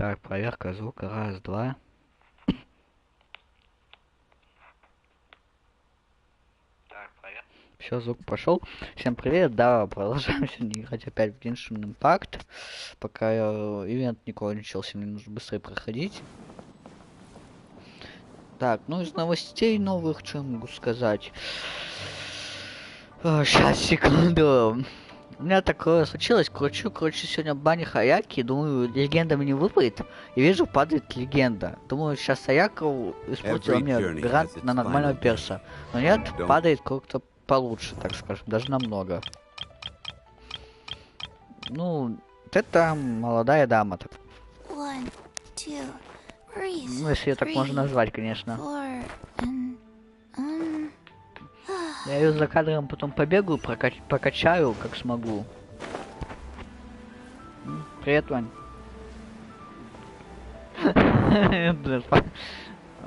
Так, проверка звука. Раз, два. Все, звук пошел. Всем привет, да, продолжаем сегодня играть опять в Genshin Impact. Пока ивент не кончился, мне нужно быстрее проходить. Так, ну из новостей новых, что я могу сказать? Сейчас, секунду. У меня такое случилось, короче, сегодня в бане Хаяки, думаю, легенда мне выпадет, и вижу, падает легенда. Думаю, сейчас Хаяка испортила мне грант на нормального перса. Но нет, падает как-то получше, так скажем, даже намного. Ну, это молодая дама. Так. Ну, если ее так можно назвать, конечно. Я ее за кадром потом побегаю, прокачаю, как смогу. Привет, Вань.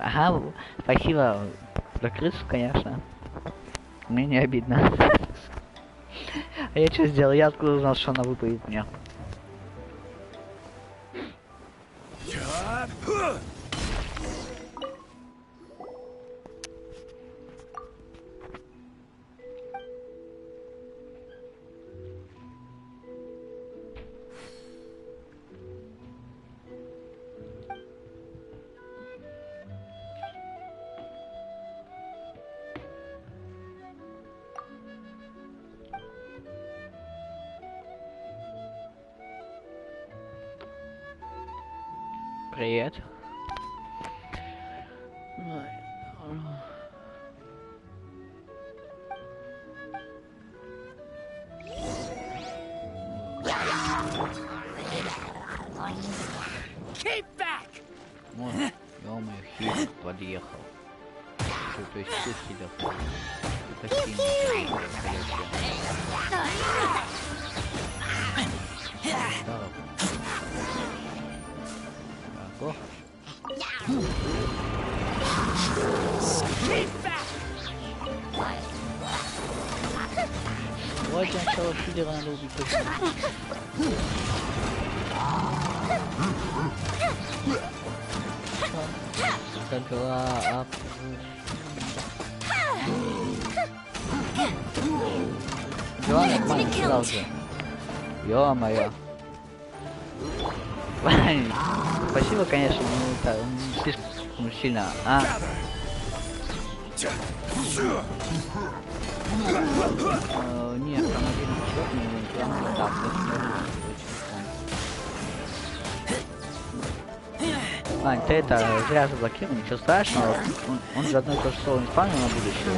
Ага, спасибо за крысу, конечно. Мне не обидно. А я что сделал? Я откуда узнал, что она выпадет мне? Привет. Ой, ё-моё, хилер подъехал. То есть ты хилер. Это хилер. Ого. Вот сначала хилера надо убить. Дела нормально сразу же. Ё-моё. Спасибо, конечно, но это не слишком сильно, а? Нет, там один человек, не прям так, Ань, ты это зря заблокировал, ничего страшного. Он же одно и то же слово не спамил на будущее.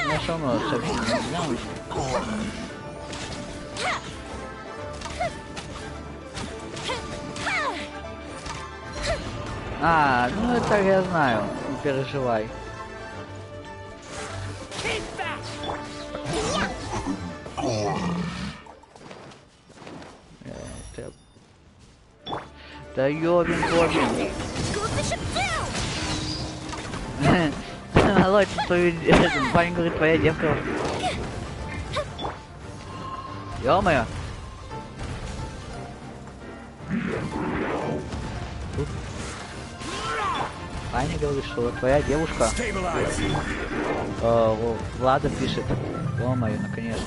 Я все равно совсем не знал. А, ну это я знаю, не переживай. Да ёбин-бобин. Алло, парень говорит, твоя девка. Ё-моё. Аня говорит, что твоя девушка. Влада пишет. Ё-моё, наконец.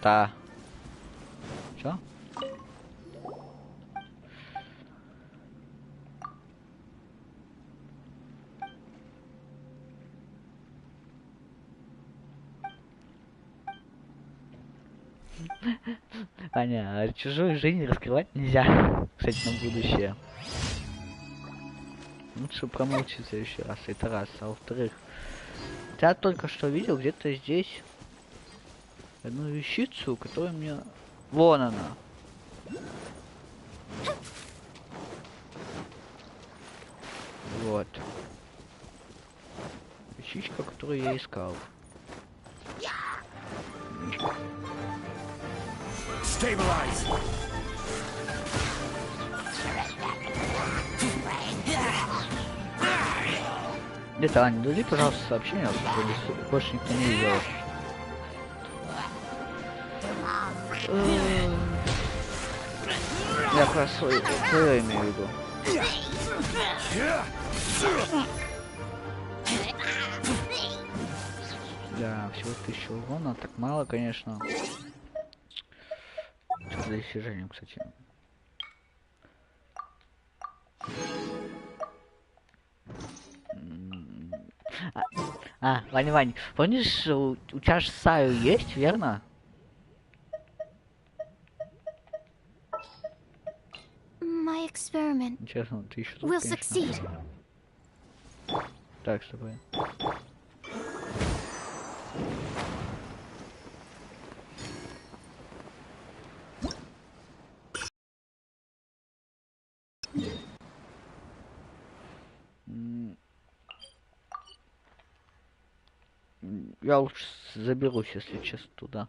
Да. Чё? Аня, а чужую жизнь раскрывать нельзя. Кстати, на будущее. Лучше промолчи в следующий раз, это раз. А во-вторых, я только что видел где-то здесь одну вещицу, которая мне... Вон она. Вот. Вещичка, которую я искал. Где-то, Аня, дали, пожалуйста, сообщение, чтобы больше никто не видел. Я про свое имею в виду. Да, всего 1000 урона, так мало, конечно. Что за достижением, кстати? Вань, помнишь, у тебя же Саю есть, верно? My experiment Честно, ты еще тут, will конечно. succeed. Так, с тобой. Я лучше заберусь, если честно, туда.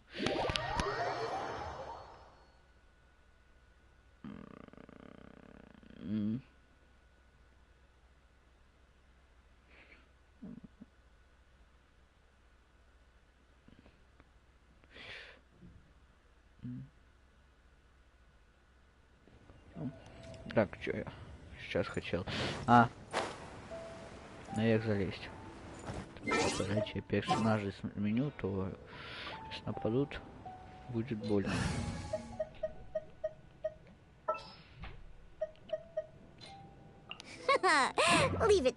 Так, что я сейчас хотел? Наверх залезть. Подожди, персонажей сменю, то если нападут, будет больно. Leave it.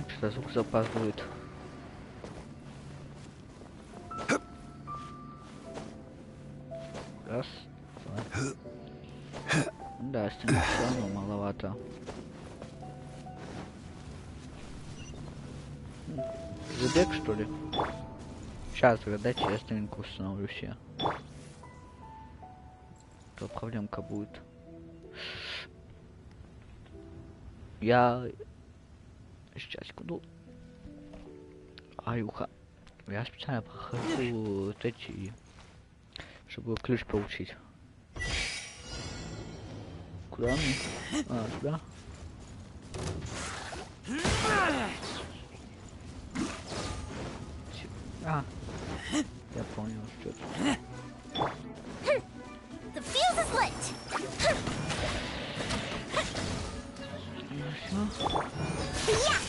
Что-то звук запаздывает. Раз, два. Да, стена все равно маловато. Забег, что ли? Сейчас, дайте я стенку установлю все. То проблемка будет. Я сейчас куду. Аюха. Я специально прохожу вот эти, чтобы ключ получить. Куда мне? Туда. Я понял, что это. The fuse is lit. Yeah.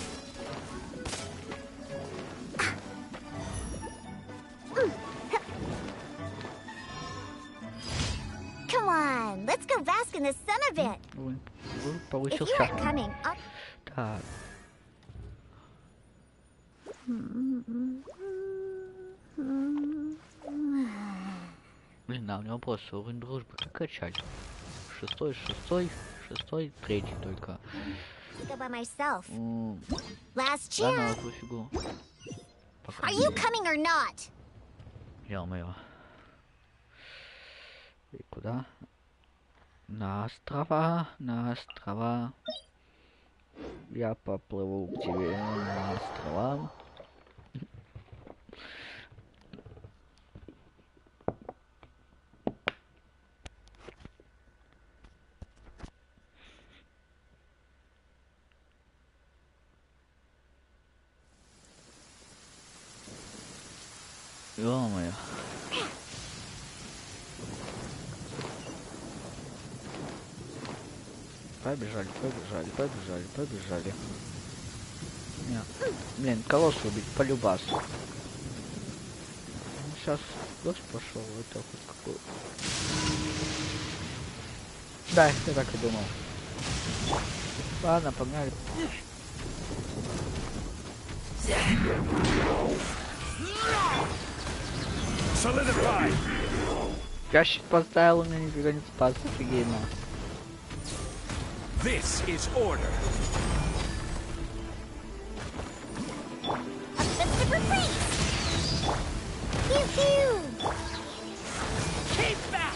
Come on, let's go bask in the sun a bit. If Получился. you aren't coming, I'll... Так. Блин, да, у него просто уровень дружбы как качать. Шестой, третий только. go by myself. Last Да, на chance. пофигу. Are you coming or not? Ё-моё. И куда? На острова. Я поплыву к тебе на острова. Ё-моё. Побежали. Нет. Блин, колосс убить полюбас. Сейчас дождь пошел, это хоть какой. Да, я так и думал. Ладно, погнали. Я щит поставил, у меня нифига не спас, офигенно. This is order. Offensive retreat. Pew pew. Keep back.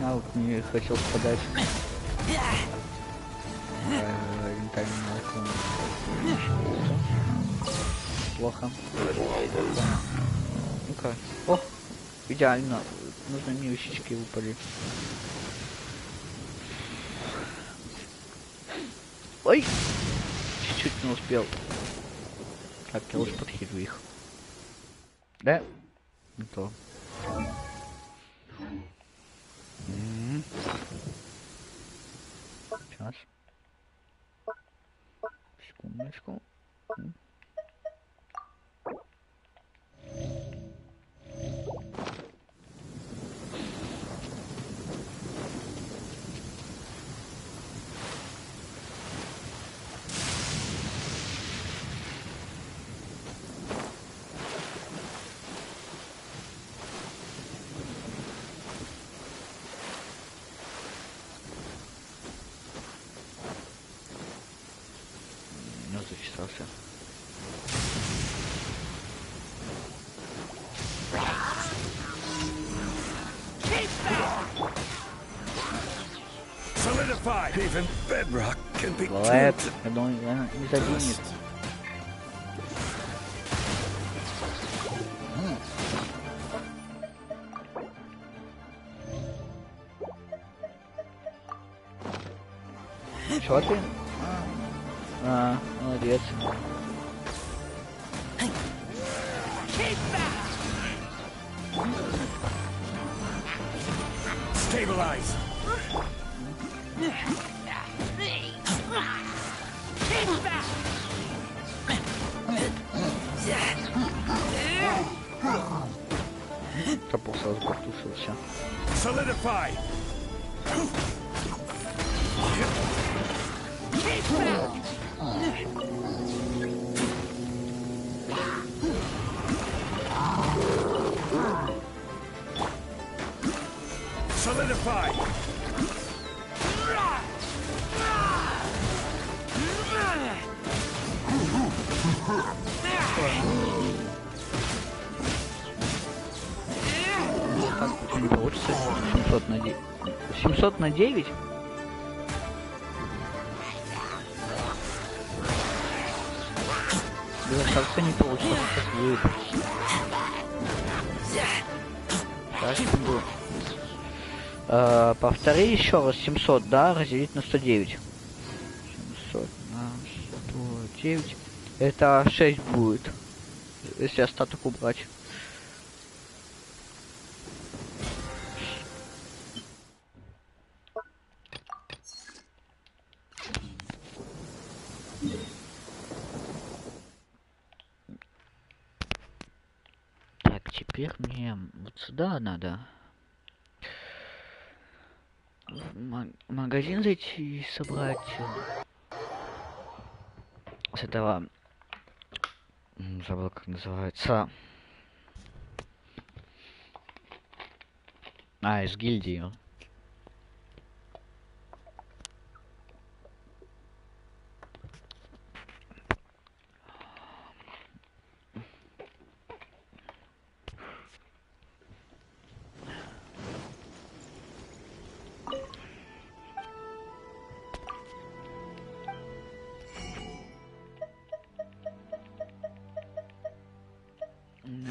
Навык не хотел подать. Ментальный навык. неплохо. Ну-ка. О, идеально. Нужно мне вещички выпали. Ой! Чуть-чуть не успел. Так, я лучше подхилю их. Да? Не то. Сейчас. Секундочку. Зачесался. Solidified. Even bedrock can be Бывает, я думаю, не заденет. Чё ты? Молодец. Stabilize. Топор сразу потушился. Solidify. Solidify. Как не получится? 700 на 9. 700 на 9? Да, кажется, не получится. Как будет. Так, секунду. Повтори еще раз. 700, да, разделить на 109. 700 на 109. Это 6 будет. Если остаток убрать. Так, теперь мне вот сюда надо. В магазин зайти и собрать с этого, забыл как называется, из гильдии.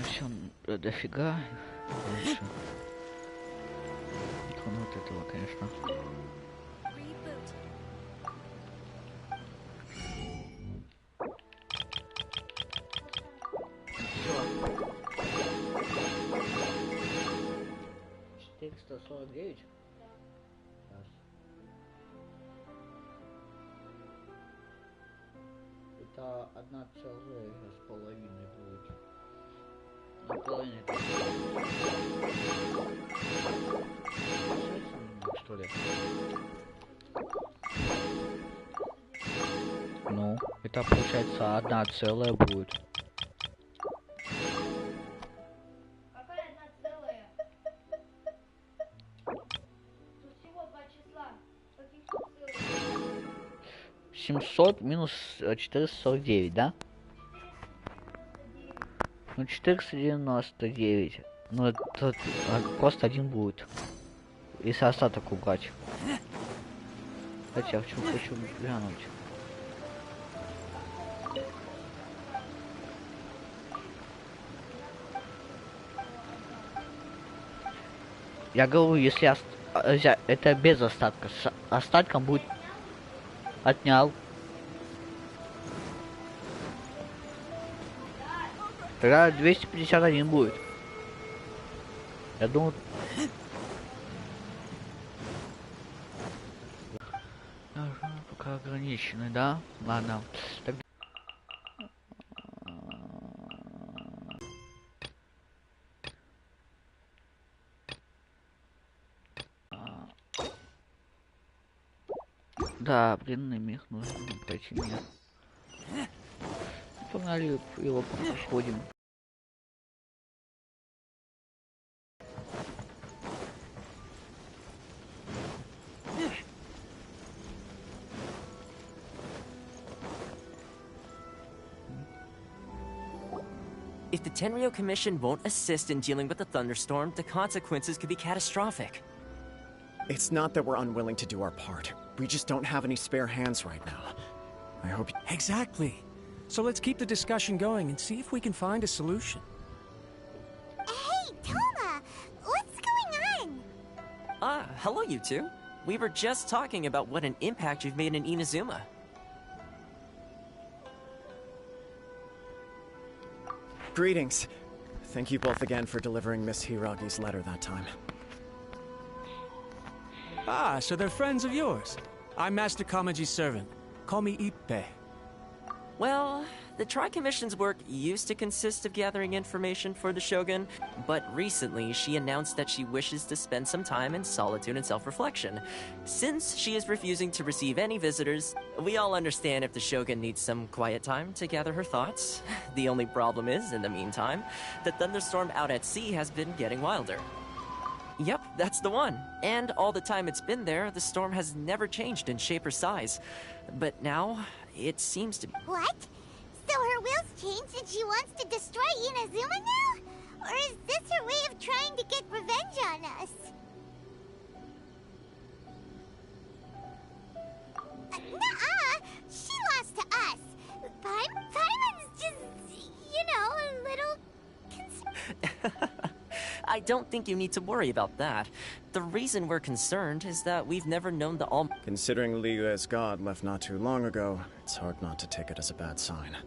Все дофига. Дальше. Ну, вот этого, конечно. Всё. 449? Сейчас. Это 1,5 будет. Что ли? Ну, это получается 1 будет. Какая 1? Тут всего 2 числа. Каких тут целых? 700 минус 449, да? Ну 499. Ну это просто один будет. Если остаток убрать. Кстати, я хочу глянуть. Я говорю, если это без остатка. С остатком будет отнял. Тогда 251 будет. Я думаю... Пока ограничены, да? Ладно. Тогда... Да, пленный мех нужно пройти мир. Погнали его проходим. If the Tenryo Commission won't assist in dealing with the thunderstorm, the consequences could be catastrophic. It's not that we're unwilling to do our part. We just don't have any spare hands right now. I hope... Exactly. So let's keep the discussion going and see if we can find a solution. Hey, Toma! What's going on? Hello you two. We were just talking about what an impact you've made in Inazuma. Greetings. Thank you both again for delivering Miss Hiragi's letter that time. Ah, so they're friends of yours. I'm Master Kamaji's servant. Call me Ippei. Well, the Tri-Commission's work used to consist of gathering information for the Shogun, but recently she announced that she wishes to spend some time in solitude and self-reflection. Since she is refusing to receive any visitors, we all understand if the Shogun needs some quiet time to gather her thoughts. The only problem is, in the meantime, the thunderstorm out at sea has been getting wilder. Yep, that's the one. And all the time it's been there, the storm has never changed in shape or size. But now, it seems to be... What? So her will's changed and she wants to destroy Inazuma now? Or is this her way of trying to get revenge on us? Nuh-uh! She lost to us! Paimon's just, you know, a little... I don't think you need to worry about that. The reason we're concerned is that we've never known the All... Considering Liyue's god left not too long ago, it's hard not to take it as a bad sign.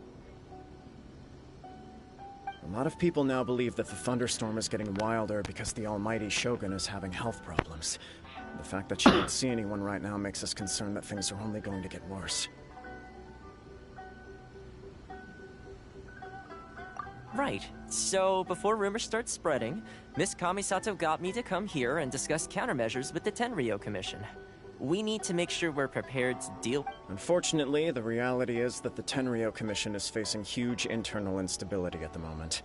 A lot of people now believe that the thunderstorm is getting wilder because the almighty Shogun is having health problems. The fact that she can't see anyone right now makes us concerned that things are only going to get worse. Right. So, before rumors start spreading, Miss Kamisato got me to come here and discuss countermeasures with the Tenryo Commission. We need to make sure we're prepared to deal... Unfortunately, the reality is that the Tenryo Commission is facing huge internal instability at the moment.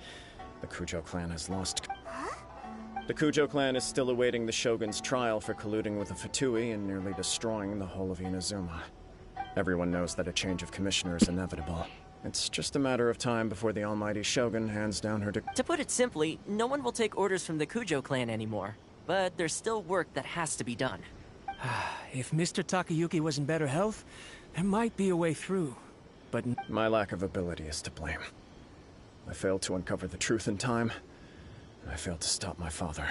The Kujo clan has lost... The Kujo clan is still awaiting the Shogun's trial for colluding with the Fatui and nearly destroying the whole of Inazuma. Everyone knows that a change of commissioner is inevitable. It's just a matter of time before the almighty Shogun hands down her To put it simply, no one will take orders from the Kujo clan anymore. But there's still work that has to be done. If Mr. Takayuki was in better health, there might be a way through. But... My lack of ability is to blame. I failed to uncover the truth in time, and I failed to stop my father.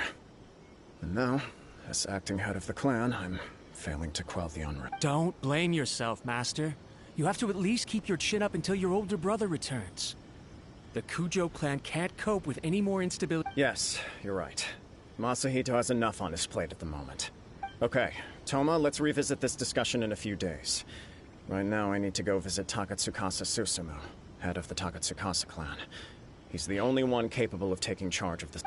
And now, as acting head of the clan, I'm failing to quell the unrest. Don't blame yourself, Master. You have to at least keep your chin up until your older brother returns. The Kujo clan can't cope with any more instability. Yes, you're right. Masahito has enough on his plate at the moment. Okay, Toma, let's revisit this discussion in a few days. Right now, I need to go visit Takatsukasa Susumu, head of the Takatsukasa clan. He's the only one capable of taking charge of this.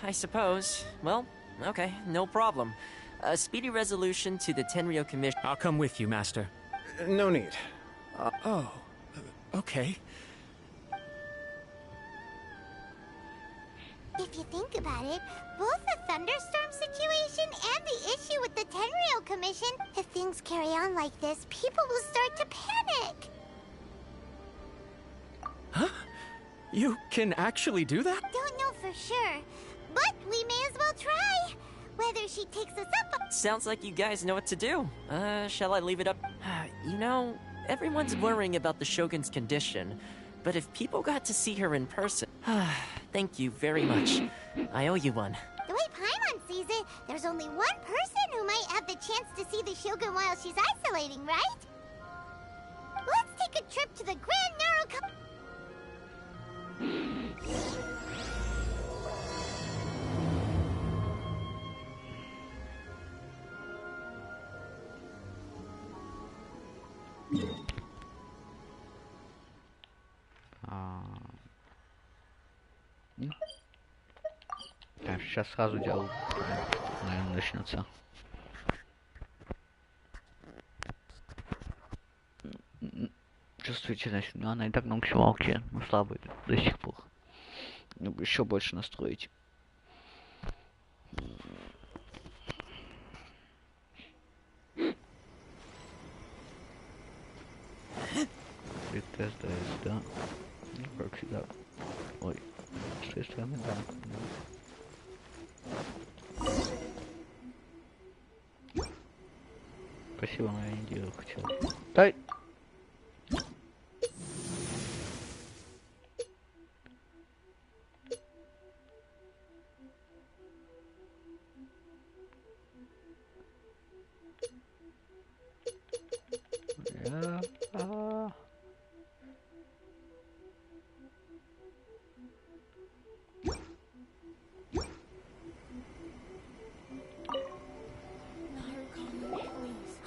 I suppose. Well, okay, no problem. A speedy resolution to the Tenryo Commission. I'll come with you, Master. No need. Okay. If you think about it, both the thunderstorm situation and the issue with the Tenryo Commission, if things carry on like this, people will start to panic. Huh? You can actually do that? Don't know for sure, but we may as well try. Whether she takes us up... Sounds like you guys know what to do. Shall I leave it up? You know, everyone's worrying about the Shogun's condition, but if people got to see her in person... Thank you very much. I owe you one. The way Paimon sees it, There's only one person who might have the chance to see the Shogun while she's isolating, right? Let's take a trip to the Grand Narrow. Так, сейчас сразу диалог, наверное, начнется. Чувствительность, но она и так на максималке, но слабый до сих пор. Еще больше настроить. Тест, да. Ну, как всегда. Ой, с той стороны, да. Спасибо, моя идея хотел. Дай!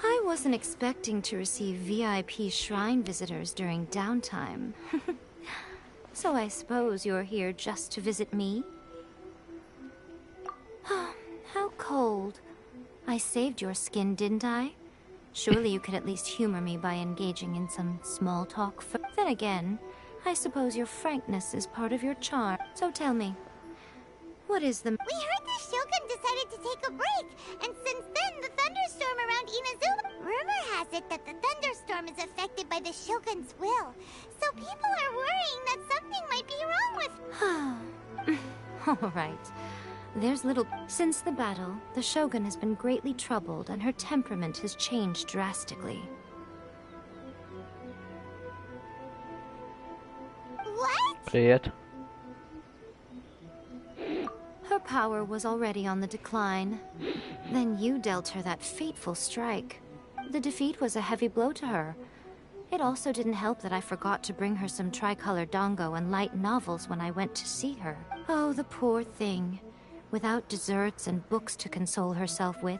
I wasn't expecting to receive VIP shrine visitors during downtime. So I suppose you're here just to visit me? How cold. I saved your skin, didn't I? Surely you could at least humor me by engaging in some small talk. Then again, I suppose your frankness is part of your charm. So tell me, what is the... We heard the Shogun decided to take a break, and since then the thunderstorm around Inazuma... Rumor has it that the thunderstorm is affected by the Shogun's will, so people are worrying that something might be wrong with... All right. There's little... Since the battle, the Shogun has been greatly troubled and her temperament has changed drastically. What? Привет. Her power was already on the decline. Then you dealt her that fateful strike. The defeat was a heavy blow to her. It also didn't help that I forgot to bring her some tricolor dongo and light novels when I went to see her. Oh, the poor thing. Without desserts and books to console herself with.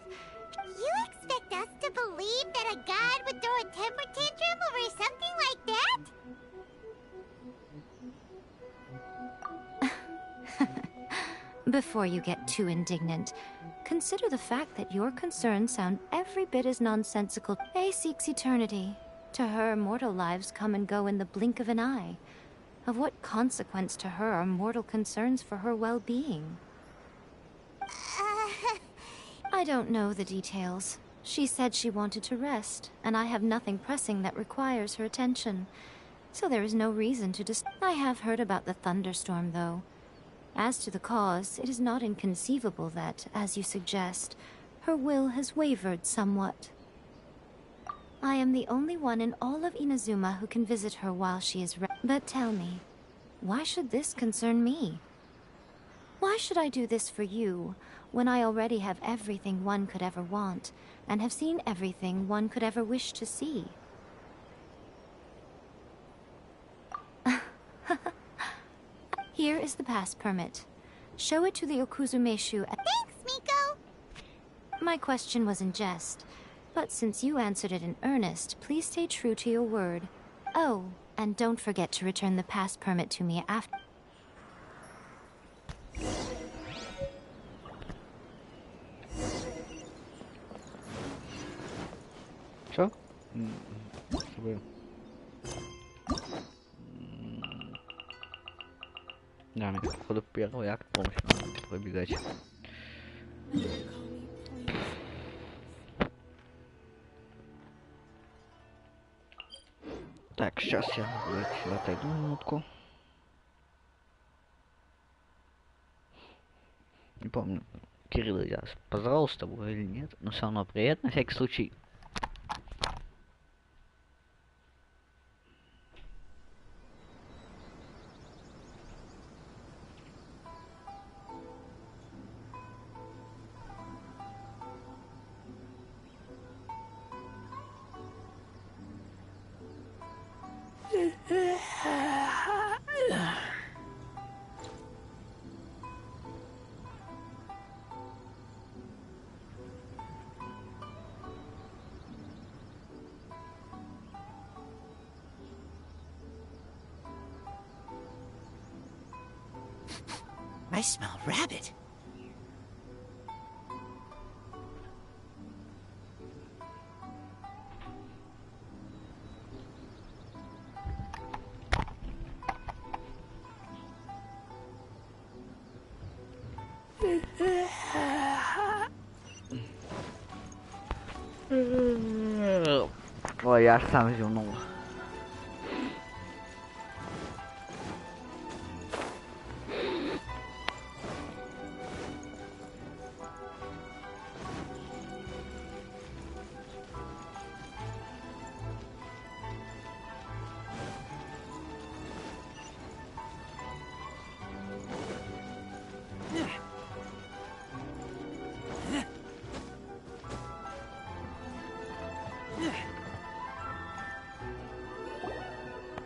You expect us to believe that a god would throw a temper tantrum over something like that? Before you get too indignant, consider the fact that your concerns sound every bit as nonsensical. A seeks eternity. To her, mortal lives come and go in the blink of an eye. Of what consequence to her are mortal concerns for her well-being? I don't know the details. She said she wanted to rest, and I have nothing pressing that requires her attention. So there is no reason to I have heard about the thunderstorm, though. As to the cause, it is not inconceivable that, as you suggest, her will has wavered somewhat. I am the only one in all of Inazuma who can visit her while she is But tell me, why should this concern me? Why should I do this for you, when I already have everything one could ever want, and have seen everything one could ever wish to see? Here is the pass permit. Show it to the Okuzumeshu. Thanks, Miko! My question was in jest, but since you answered it in earnest, please stay true to your word. Oh, and don't forget to return the pass permit to me after. Что? Да, мне походу первый акт полностью надо пробегать. Так, сейчас я отойду минутку. Не помню, Кирилл, я поздоровался с тобой или нет, но все равно привет, на всякий случай. I smell rabbit. Ой, я сам зевнул.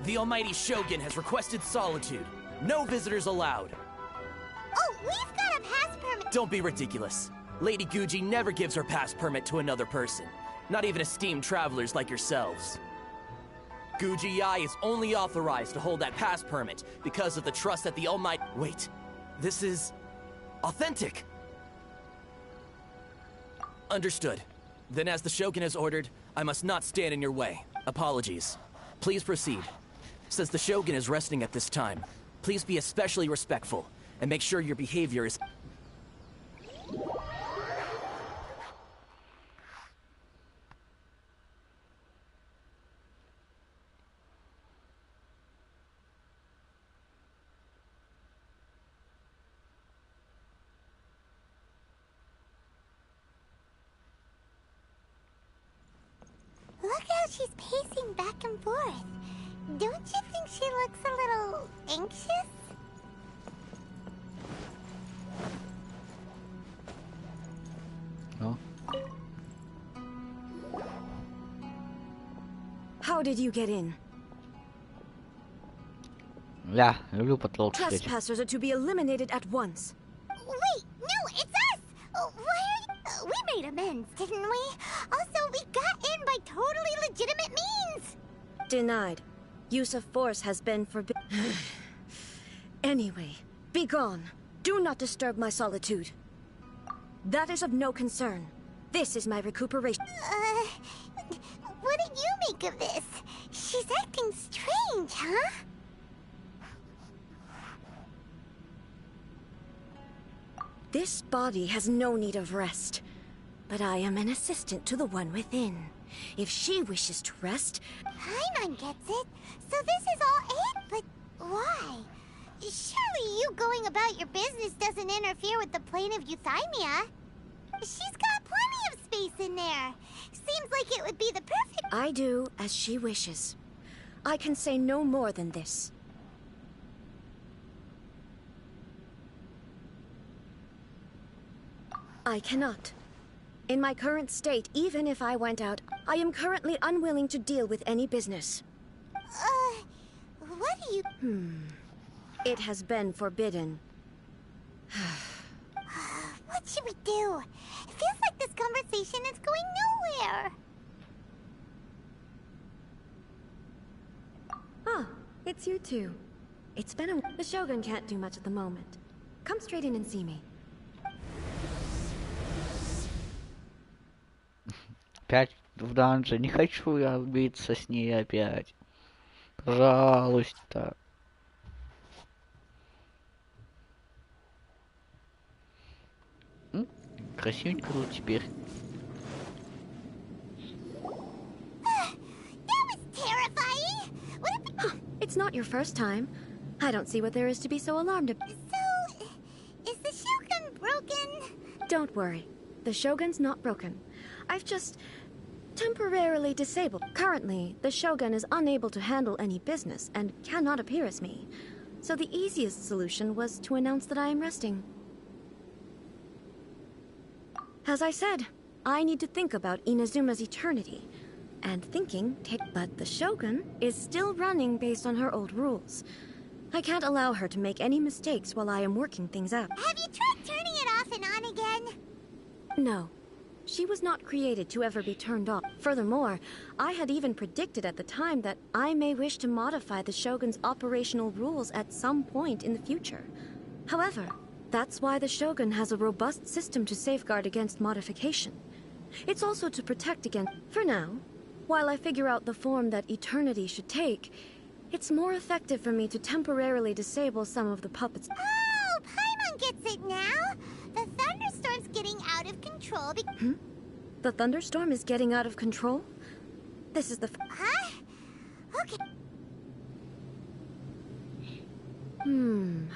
The almighty Shogun has requested solitude. No visitors allowed. Oh, we've got a pass permit. Don't be ridiculous. Lady Guji never gives her pass permit to another person. Not even esteemed travelers like yourselves. Guji Ai is only authorized to hold that pass permit because of the trust that the almighty— Wait, this is authentic. Understood. Then as the Shogun has ordered, I must not stand in your way. Apologies. Please proceed. Since the Shogun is resting at this time, please be especially respectful and make sure your behavior is— Look how she's pacing back and forth. Don't you think she looks a little anxious? No. How did you get in? Я люблю потолок. Trespassers are to be eliminated at once. Wait, no, it's us! Why are you— we made amends, didn't we? Also, we got in by totally legitimate means! Denied. Use of force has been forbidden. Anyway, be gone. Do not disturb my solitude. That is of no concern. This is my recuperation. What do you make of this? She's acting strange, huh? This body has no need of rest, but I am an assistant to the one within. If she wishes to rest... Paimon gets it. So this is all it? But why? Surely you going about your business doesn't interfere with the plane of euthymia. She's got plenty of space in there. Seems like it would be the perfect... I do as she wishes. I can say no more than this. I cannot. In my current state, even if I went out, I am currently unwilling to deal with any business. What do you... It has been forbidden. What should we do? It feels like this conversation is going nowhere. Ah, it's you two. It's been a... The Shogun can't do much at the moment. Come straight in and see me. Опять в данже. Не хочу я биться с ней опять. Пожалуйста. Красивенько тут теперь. That was terrifying! It's not your first time. I don't see what there is to be so alarmed about. So, is the Shogun broken? Don't worry. The Shogun's not broken. I've just temporarily disabled. Currently, the Shogun is unable to handle any business and cannot appear as me. So the easiest solution was to announce that I am resting. As I said, I need to think about Inazuma's eternity. and thinking, but the Shogun is still running based on her old rules. I can't allow her to make any mistakes while I am working things out. Have you tried turning it off and on again? No. She was not created to ever be turned off. Furthermore, I had even predicted at the time that I may wish to modify the Shogun's operational rules at some point in the future. However, that's why the Shogun has a robust system to safeguard against modification. It's also to protect against... For now, while I figure out the form that eternity should take, it's more effective for me to temporarily disable some of the puppets. Oh, Paimon gets it now! The thunderstorm's getting out of control The thunderstorm is getting out of control? This is the... Huh? Okay.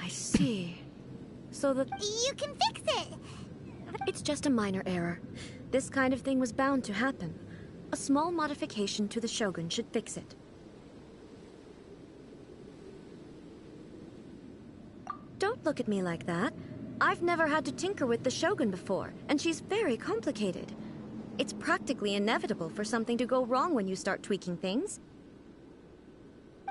I see. So the... You can fix it! It's just a minor error. This kind of thing was bound to happen. A small modification to the Shogun should fix it. Don't look at me like that. I've never had to tinker with the Shogun before, and she's very complicated. It's practically inevitable for something to go wrong when you start tweaking things.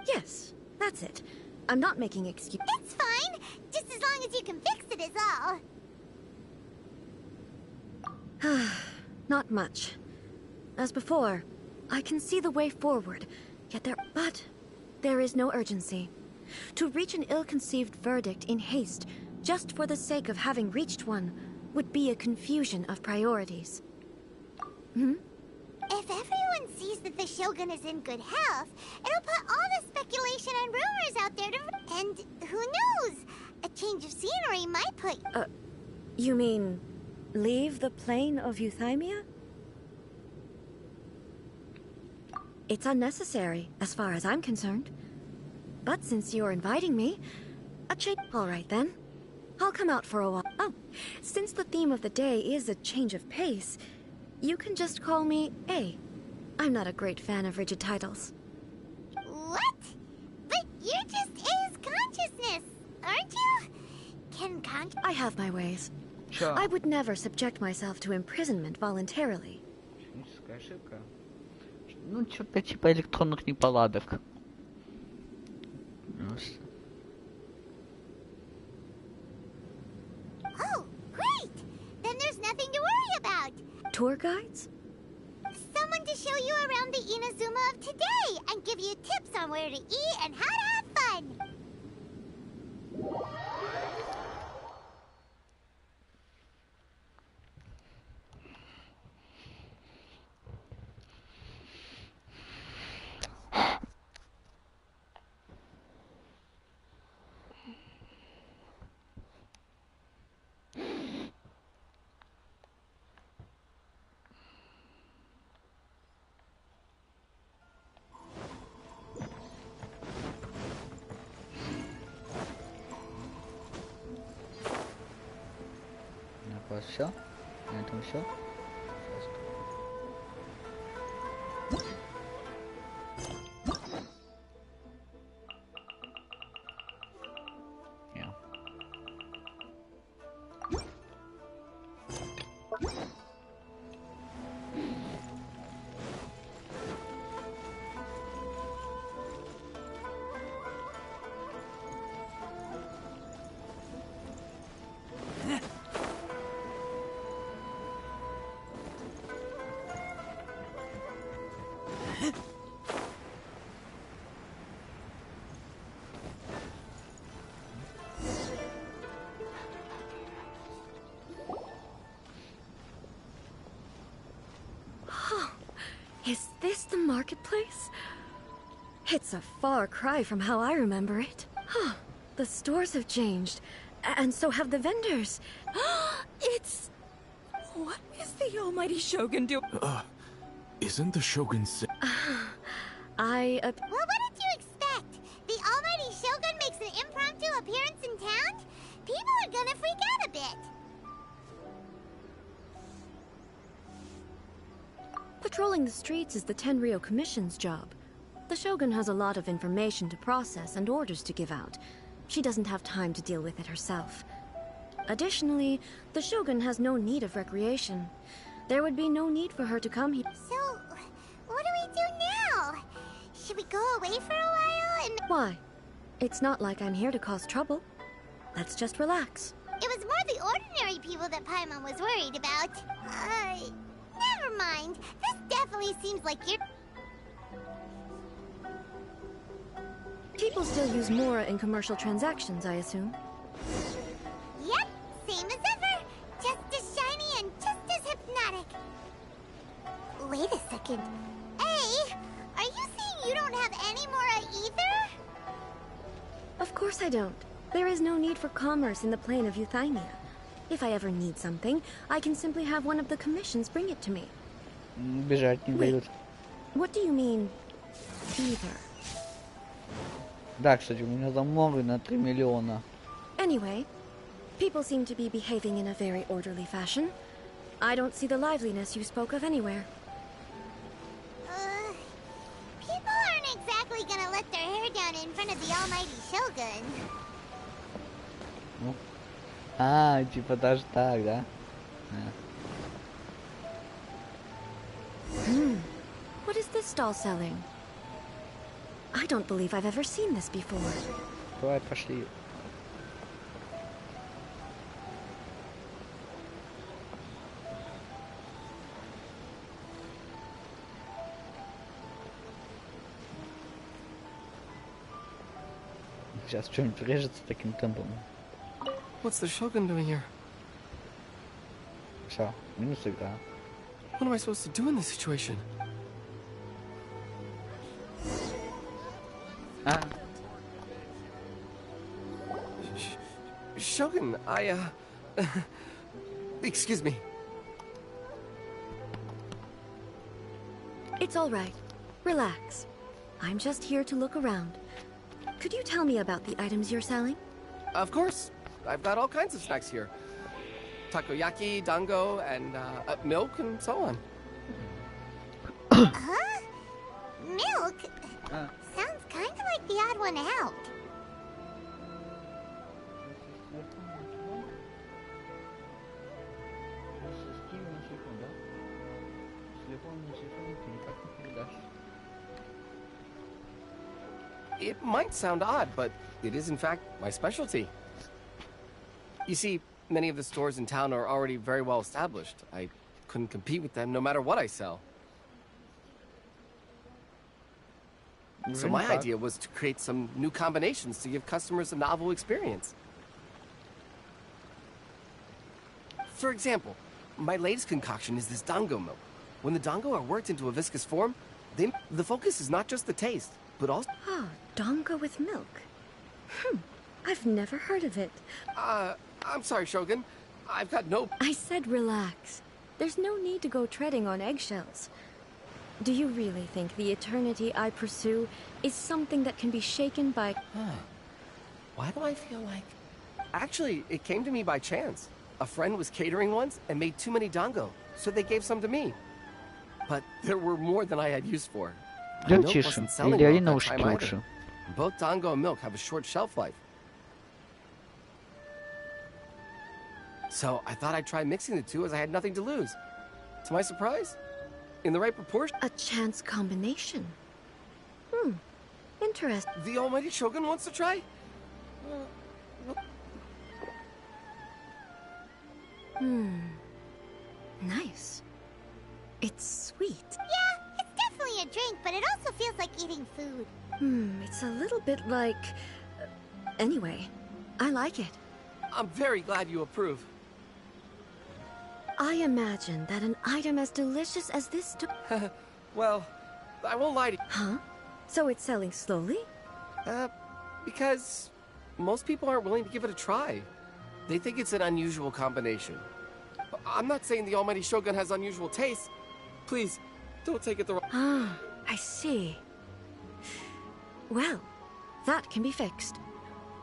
Yes, that's it. I'm not making excuses. It's fine! Just as long as you can fix it is all. Not much. As before, I can see the way forward, but there is no urgency. To reach an ill-conceived verdict in haste, just for the sake of having reached one, would be a confusion of priorities. If everyone sees that the Shogun is in good health, it'll put all the speculation and rumors out there to... And who knows? A change of scenery might put... You mean... leave the plane of euthymia? It's unnecessary, as far as I'm concerned. But since you're inviting me, a change... All right, then. I'll come out for a while. Oh, since the theme of the day is a change of pace, you can just call me A. I'm not a great fan of rigid titles. What? But you're just A's consciousness, aren't you? I have my ways. Sure. I would never subject myself to imprisonment voluntarily. Техническая ошибка. Ну, что-то типа электронных неполадок. Oh, great! Then there's nothing to worry about. Tour guides? Someone to show you around the Inazuma of today and give you tips on where to eat and how to have fun. Все? На этом все? Is this the marketplace? It's a far cry from how I remember it. The stores have changed, and so have the vendors. It's... What is the almighty Shogun doing? Isn't the Shogun Well, what did you expect? The almighty Shogun makes an impromptu appearance in town? People are gonna freak out a bit. Patrolling the streets is the Tenryou Commission's job. The Shogun has a lot of information to process and orders to give out. She doesn't have time to deal with it herself. Additionally, the Shogun has no need of recreation. There would be no need for her to come here. So, what do we go away for a while and... Why? It's not like I'm here to cause trouble. Let's just relax. It was more the ordinary people that Paimon was worried about. Never mind. This definitely seems like you're... People still use Mora in commercial transactions, I assume. Yep, same as ever. Just as shiny and just as hypnotic. Wait a second. Hey, are you saying you don't have any Mora either? Of course I don't. There is no need for commerce in the plane of Euthymia. If I ever need something, I can simply have one of the commissions bring it to me. Бежать не дают. What do you mean, either? Да, кстати, у меня там море на 3 миллиона. Anyway, people seem to be behaving in a very orderly fashion. I don't see the liveliness you spoke of anywhere. People aren't exactly gonna let their hair down in front of the almighty Shogun. Ну. А, типа даже так, да? What is this stall selling? I don't believe I've ever seen this before. Давай, пошли. Сейчас что-нибудь режется таким темпом. What's the Shogun doing here? Все, минус игра. What am I supposed to do in this situation? Shogun, excuse me. It's all right. Relax. I'm just here to look around. Could you tell me about the items you're selling? Of course. I've got all kinds of snacks here. Takoyaki, dango, and milk, and so on. Huh? Milk? Sounds kind of like the odd one out. It might sound odd, but it is in fact my specialty. You see, many of the stores in town are already very well established. I couldn't compete with them no matter what I sell. So my idea was to create some new combinations to give customers a novel experience. For example, my latest concoction is this dango milk. When the dango are worked into a viscous form, the focus is not just the taste, but also... Oh, dango with milk. I've never heard of it. I'm sorry, Shogun. I've got no... I said relax. There's no need to go treading on eggshells. Do you really think the eternity I pursue is something that can be shaken by... Why do I feel like... Actually, it came to me by chance. A friend was catering once and made too many dango, so they gave some to me. But there were more than I had use for. My milk wasn't selling well at that time either. Both dango and milk have a short shelf life. So I thought I'd try mixing the two as I had nothing to lose. To my surprise, in the right proportion... A chance combination. Interesting. The almighty Shogun wants to try? Nice. It's sweet. Yeah, it's definitely a drink, but it also feels like eating food. It's a little bit like... Anyway, I like it. I'm very glad you approve. I imagine that an item as delicious as this Well, I won't lie to you. Huh? So it's selling slowly? Because most people aren't willing to give it a try. They think it's an unusual combination. I'm not saying the almighty Shogun has unusual tastes. Please, don't take it the wrong... I see. Well, that can be fixed.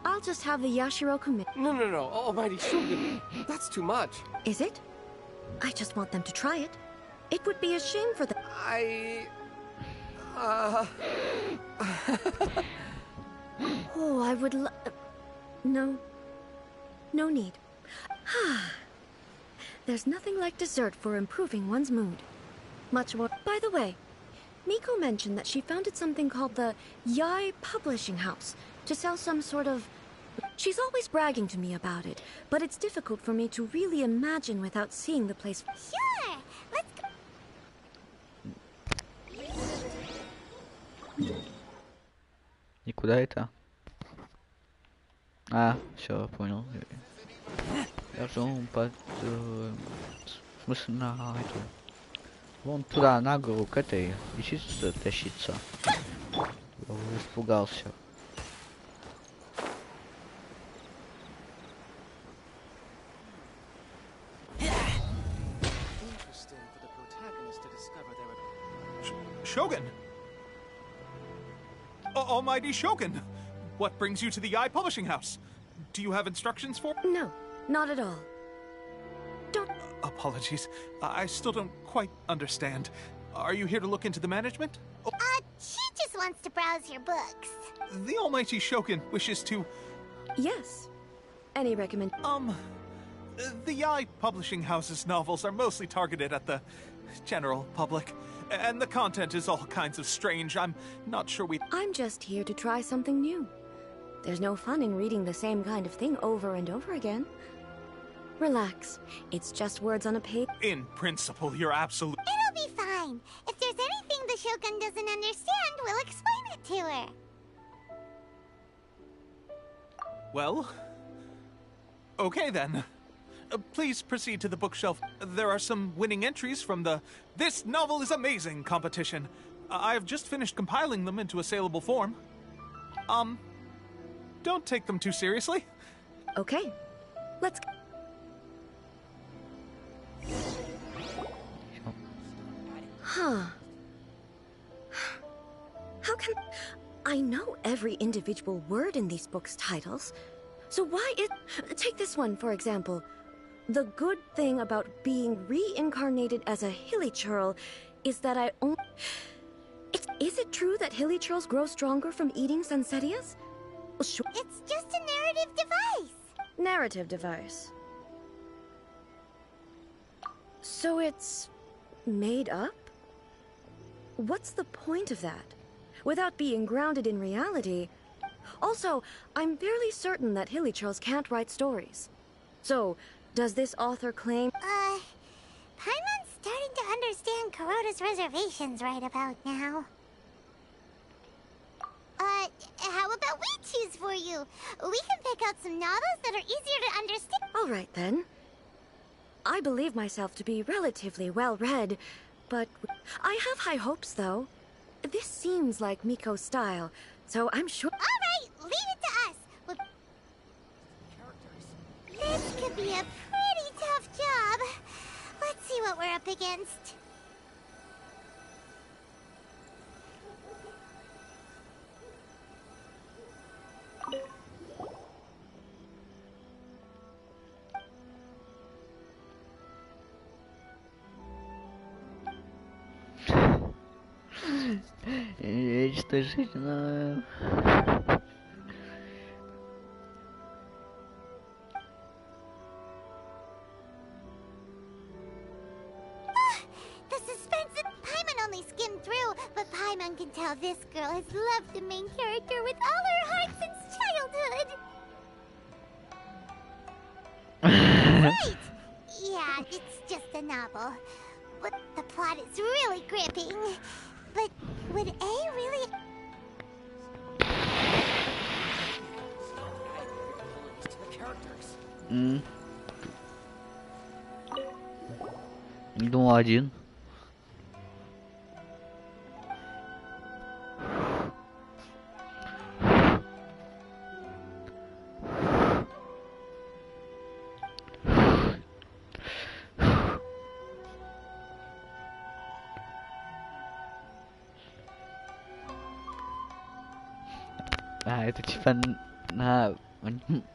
I'll just have the Yashiro commit. No, almighty Shogun. That's too much. Is it? I just want them to try it. It would be a shame for them. Oh, I would No. No need. There's nothing like dessert for improving one's mood. Much more. By the way, Miko mentioned that she founded something called the Yai Publishing House to sell some sort of... She's always bragging to me about it, but it's difficult for me to really imagine without seeing the place. Sure, let's go. И куда это? А, все, понял. Я жду под... в смысле на эту... Вон туда, на гору, к этой. Лисица тащится. Я испугался. Shogun! Almighty Shogun! What brings you to the Eye Publishing House? Do you have instructions for— No, not at all. Don't— Apologies. I still don't quite understand. Are you here to look into the management? She just wants to browse your books. The Almighty Shogun wishes to— Yes. Any recommend— The Eye Publishing House's novels are mostly targeted at the general public, and the content is all kinds of strange. I'm not sure we— I'm just here to try something new. There's no fun in reading the same kind of thing over and over again. Relax. It's just words on a page. In principle, you're absolute— It'll be fine. If there's anything the Shogun doesn't understand, we'll explain it to her. Well, okay then. Please proceed to the bookshelf. There are some winning entries from the "This Novel is Amazing" competition. I've just finished compiling them into a saleable form. Don't take them too seriously. Okay. Let's go. Huh. How can... I know every individual word in these books' titles. So why is... Take this one, for example. The good thing about being reincarnated as a hilly churl is that I only... Is it true that hilly churls grow stronger from eating Sansetias? Sure. It's just a narrative device. Narrative device. So it's... made up? What's the point of that? Without being grounded in reality... Also, I'm fairly certain that hilly churls can't write stories. So, does this author claim... Paimon's starting to understand Kuroda's reservations right about now. How about we choose for you? We can pick out some novels that are easier to understand. All right, then. I believe myself to be relatively well-read, but I have high hopes, though. This seems like Miko's style, so I'm sure... All right, leave it to us. This could be a pretty tough job. Let's see what we're up against. Что жить, но... The suspense. Paimon only skimmed through, but Paimon can tell this girl has loved the main character with all her heart since childhood. Right! Yeah, it's just a novel. But the plot is really gripping. But would A really... Думал один. Это типа на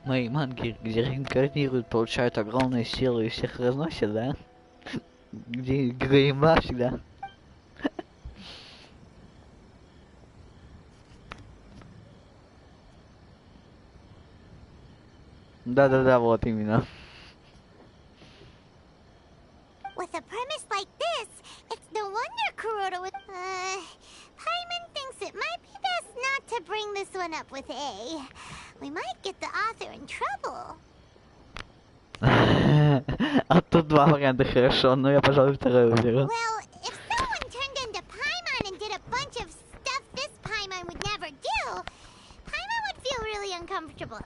моей манге, где реинкарнируют, получают огромные силы и всех разносят, да? Где геймба всегда. Да-да-да, вот именно. With a premise like this, it's no wonder Kuroda would... to bring this one up with A. We might get the author in trouble. А тут два варианта хорошо, но я, пожалуй, второй выберу. Well, if someone turned into Paimon and did a bunch of stuff this Paimon would never do, Paimon would feel really uncomfortable.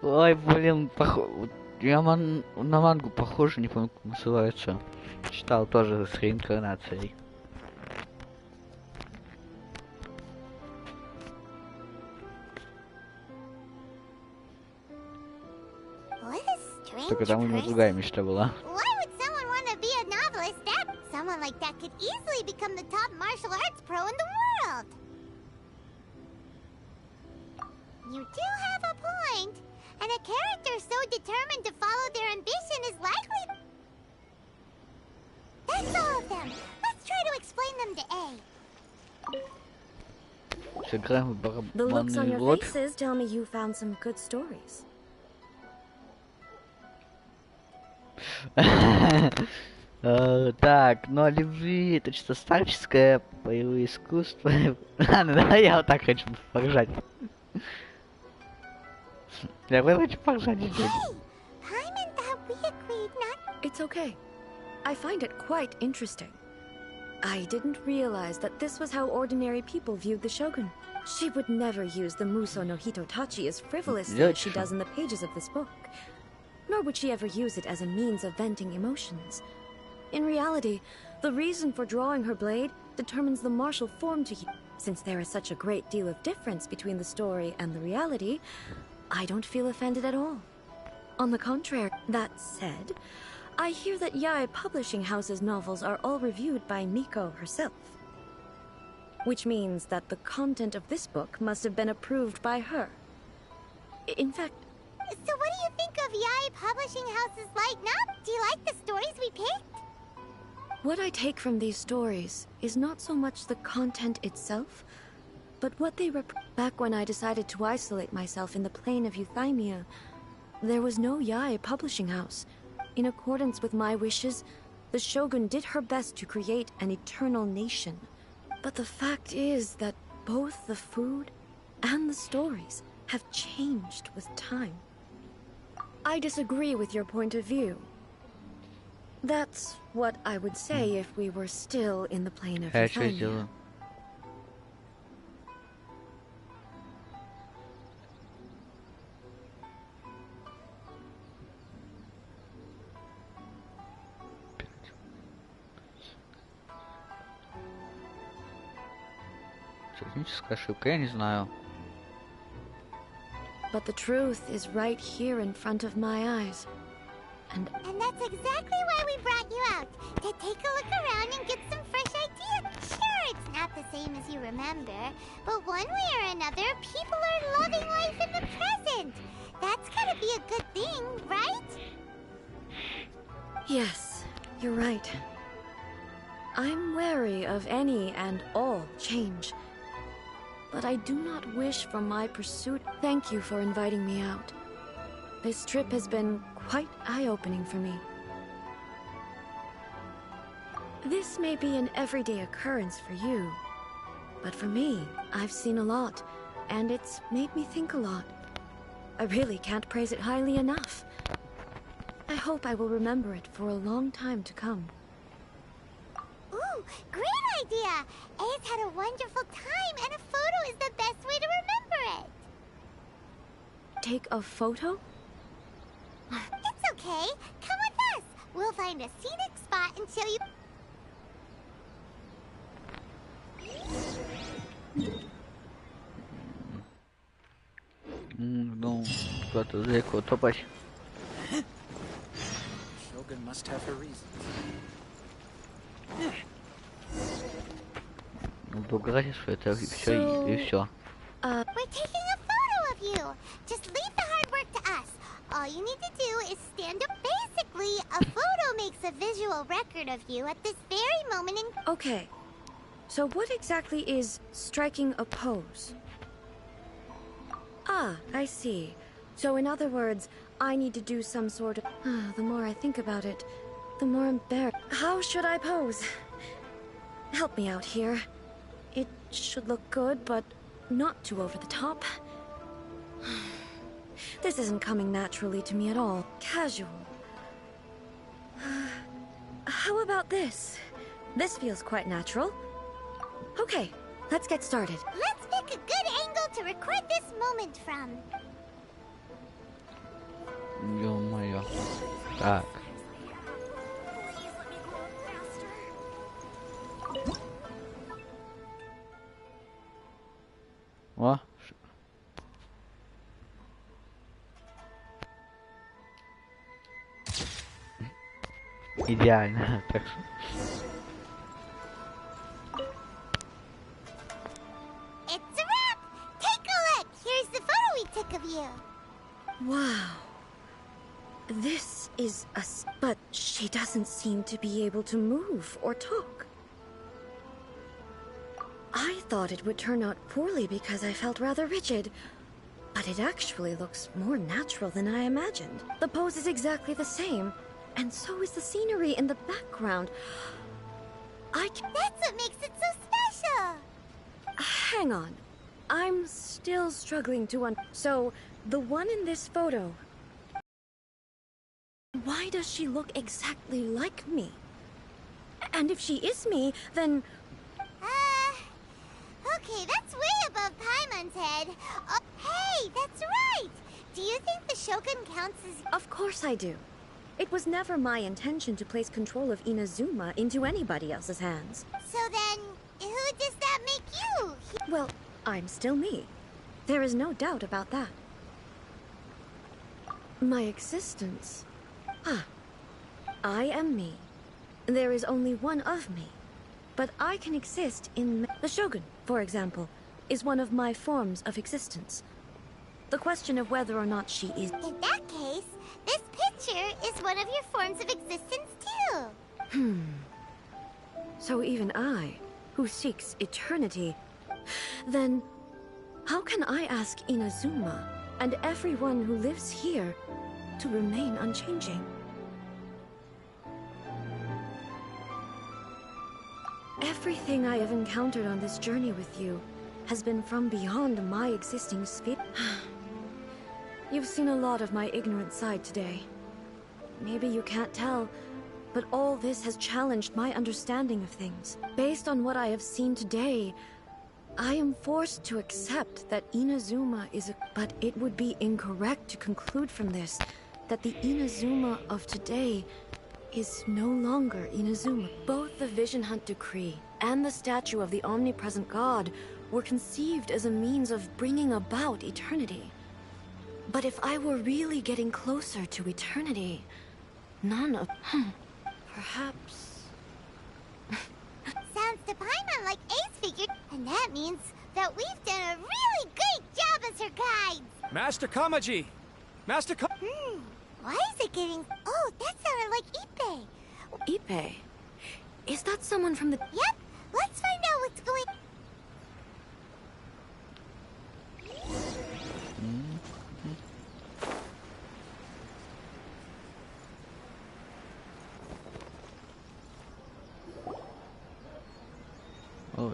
Ой, блин, я на мангу похоже, не помню, как называется. Читал тоже с реинкарнацией. Только там у него другая мечта была. Why would someone want to be a novelist? Someone like that could easily become the top martial arts pro in the world. You do have a point. And a character so determined to follow their ambition is likely... That's all of them. Let's try to explain them to A. The looks on your faces tell me you found some good stories. Так, ну о любви это что-то старческое, боевое искусство. Ладно, давай я вот так хочу поржать. Я хочу поржать. It's okay. I find it quite interesting. I didn't realize that this was how ordinary people viewed the Shogun. She would never use the Muso no Hitotachi as frivolously as she does in the pages of this book. Nor would she ever use it as a means of venting emotions. In reality, the reason for drawing her blade determines the martial form to use. Since there is such a great deal of difference between the story and the reality, I don't feel offended at all. On the contrary, that said, I hear that Yae Publishing House's novels are all reviewed by Miko herself. Which means that the content of this book must have been approved by her. In fact... So what do you think of Yae Publishing House's light now? Do you like the stories we picked? What I take from these stories is not so much the content itself, but what they back when I decided to isolate myself in the plain of Euthymia, there was no Yae Publishing House. In accordance with my wishes, the Shogun did her best to create an eternal nation. But the fact is that both the food and the stories have changed with time. I disagree with your point of view. That's what I would say if we were still in the plane of Euthymia. Техническая ошибка, я не знаю. But the truth is right here in front of my eyes. And that's exactly why we brought you out. To take a look around and get some fresh ideas. Sure, it's not the same as you remember, but one way or another, people are loving life in the present. That's gotta be a good thing, right? Yes, you're right. I'm wary of any and all change. But I do not wish for my pursuit. Thank you for inviting me out. This trip has been quite eye-opening for me. This may be an everyday occurrence for you, but for me, I've seen a lot, and it's made me think a lot. I really can't praise it highly enough. I hope I will remember it for a long time to come. Ooh, great idea! A's had a wonderful time, and a photo is the best way to remember it. Take a photo? It's okay. Come with us. We'll find a scenic spot and show you... Ну, куда-то далеко топать. Shogun must have her reasons. Ну, поговоришь, что это все и все. We're taking a photo of you. Just leave the hard work to us. All you need to do is stand up. Basically, a photo makes a visual record of you at this very moment in... Okay. So what exactly is striking a pose? Ah, I see. So in other words, I need to do some sort of... the more I think about it, the more embarrassed... How should I pose? Help me out here. It should look good, but not too over the top. This isn't coming naturally to me at all. Casual. How about this? This feels quite natural. Okay, let's get started. Let's pick a good angle to record this moment from. Ё-моё. Так. О. Идеально. Так что... It's a wrap! Take a look! Here's the photo we took of you. Wow. This is a... But she doesn't seem to be able to move or talk. I thought it would turn out poorly because I felt rather rigid. But it actually looks more natural than I imagined. The pose is exactly the same, and so is the scenery in the background. That's what makes it so special! Hang on. I'm still struggling to So, the one in this photo... Why does she look exactly like me? And if she is me, then... Okay, that's way above Paimon's head. Oh, hey, that's right! Do you think the Shogun counts as... Of course I do. It was never my intention to place control of Inazuma into anybody else's hands. So then, who does that make you? Well, I'm still me. There is no doubt about that. My existence... I am me. There is only one of me. But I can exist in... The Shogun, for example, is one of my forms of existence. The question of whether or not she is... In that case, this picture is one of your forms of existence too. So even I, who seeks eternity, then how can I ask Inazuma and everyone who lives here to remain unchanging? Everything I have encountered on this journey with you has been from beyond my existing sphere. You've seen a lot of my ignorant side today. Maybe you can't tell, but all this has challenged my understanding of things. Based on what I have seen today, I am forced to accept that Inazuma is a... But it would be incorrect to conclude from this that the Inazuma of today is no longer Inazuma. Both the Vision Hunt Decree and the statue of the omnipresent god were conceived as a means of bringing about eternity. But if I were really getting closer to eternity, none of... Perhaps... Sounds to Paimon like Ace figured, and that means that we've done a really great job as her guides! Master Kamaji! Master Ka... Why is it getting... Oh, that sounded like Ippei. Ippei? Is that someone from the... Yep, let's find out what's going... Oh.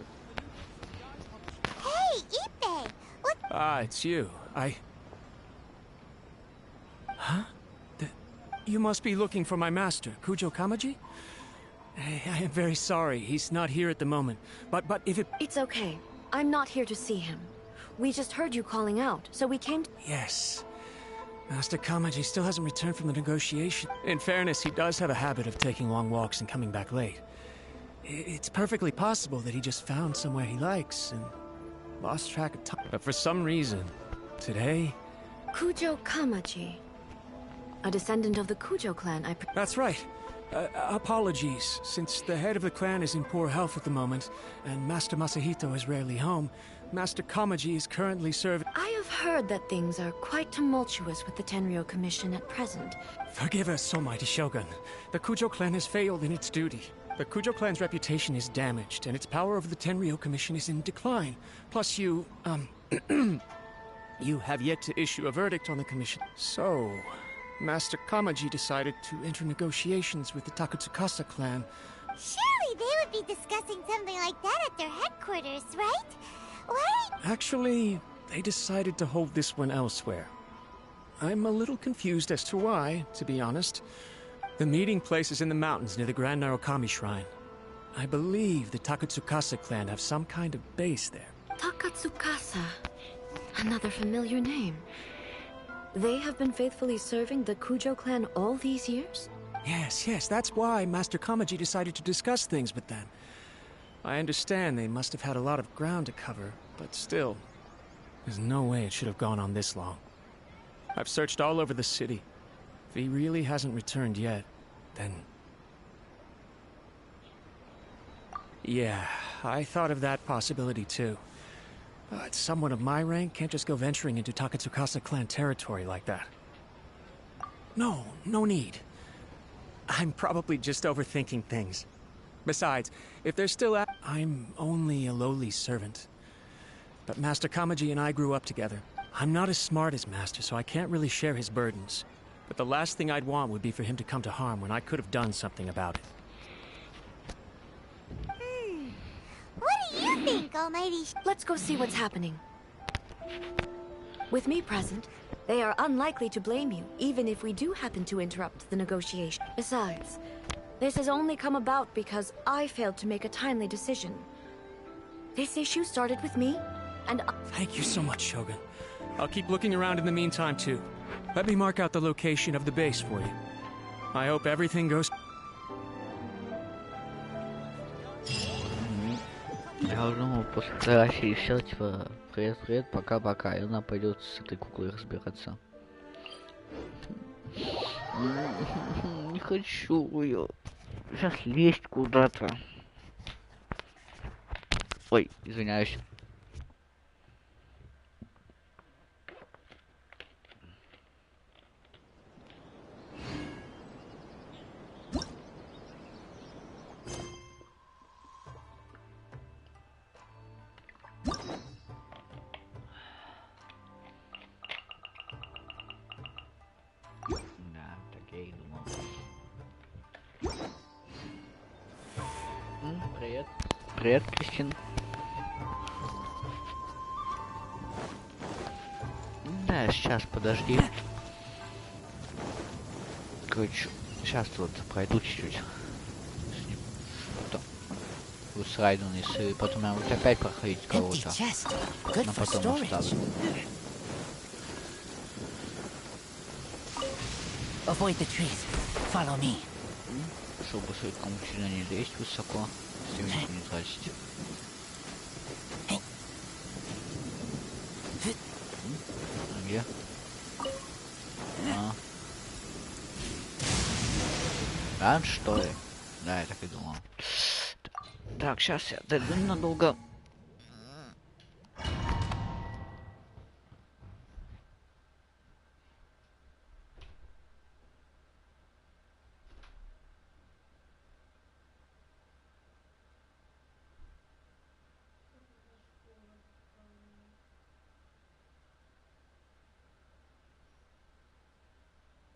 Hey, Ippei! What... Ah, it's you. Huh? You must be looking for my master, Kujo Kamaji? I am very sorry, he's not here at the moment. But if it... It's okay. I'm not here to see him. We just heard you calling out, so we came to... Yes. Master Kamaji still hasn't returned from the negotiation. In fairness, he does have a habit of taking long walks and coming back late. It's perfectly possible that he just found somewhere he likes and lost track of time. But for some reason, today... Kujo Kamaji. A descendant of the Kujo clan, That's right. Apologies, since the head of the clan is in poor health at the moment, and Master Masahito is rarely home, Master Kamaji is currently serving... I have heard that things are quite tumultuous with the Tenryo Commission at present. Forgive us, Almighty Shogun. The Kujo clan has failed in its duty. The Kujo clan's reputation is damaged, and its power over the Tenryo Commission is in decline. Plus you, you have yet to issue a verdict on the commission. So, Master Kamaji decided to enter negotiations with the Takatsukasa clan. Surely they would be discussing something like that at their headquarters, right? Why? Actually, they decided to hold this one elsewhere. I'm a little confused as to why, to be honest. The meeting place is in the mountains near the Grand Narukami Shrine. I believe the Takatsukasa clan have some kind of base there. Takatsukasa. Another familiar name. They have been faithfully serving the Kujo clan all these years? Yes, that's why Master Kamaji decided to discuss things with them. I understand they must have had a lot of ground to cover, but still, there's no way it should have gone on this long. I've searched all over the city. If he really hasn't returned yet, then... Yeah, I thought of that possibility too. But someone of my rank can't just go venturing into Takatsukasa clan territory like that. No need. I'm probably just overthinking things. Besides, if they're still at... I'm only a lowly servant. But Master Kamaji and I grew up together. I'm not as smart as Master, so I can't really share his burdens. But the last thing I'd want would be for him to come to harm when I could have done something about it. What do you think, Almighty? Let's go see what's happening. With me present, they are unlikely to blame you, even if we do happen to interrupt the negotiation. Besides, this has only come about because I failed to make a timely decision. This issue started with me, and Thank you so much, Shogun. I'll keep looking around in the meantime, too. Let me mark out the location of the base for you. I hope everything goes... Я думал, после фотографии все, типа, привет, пока-пока, и она пойдет с этой куклой разбираться. Не хочу ее. Сейчас лезть куда-то. Ой, извиняюсь. Привет, Кристин. Да, сейчас, подожди. Короче, сейчас вот пройду чуть-чуть. С Райден, если потом я вот опять проходить кого-то. Но потом оставлю. Avoid the trees. Follow me. Чтобы кому сильно не лезть высоко. Стремительно не тратить. Где? Да, что ли? Да, я так и думал. Так, сейчас я дойду ненадолго.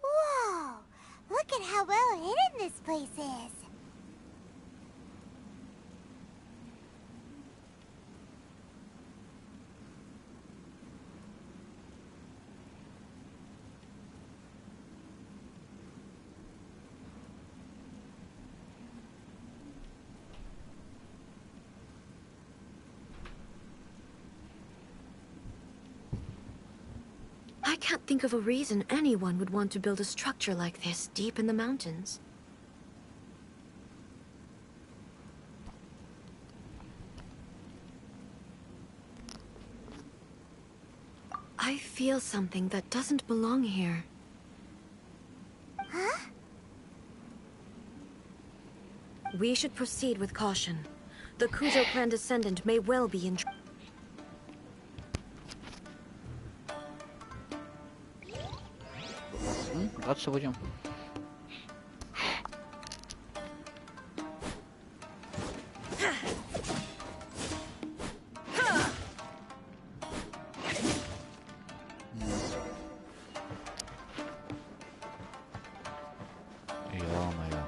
Whoa! Look at how well hidden this place is. I can't think of a reason anyone would want to build a structure like this deep in the mountains. I feel something that doesn't belong here. Huh? We should proceed with caution. The Kujo clan descendant may well be in драться будем. Ё-моё.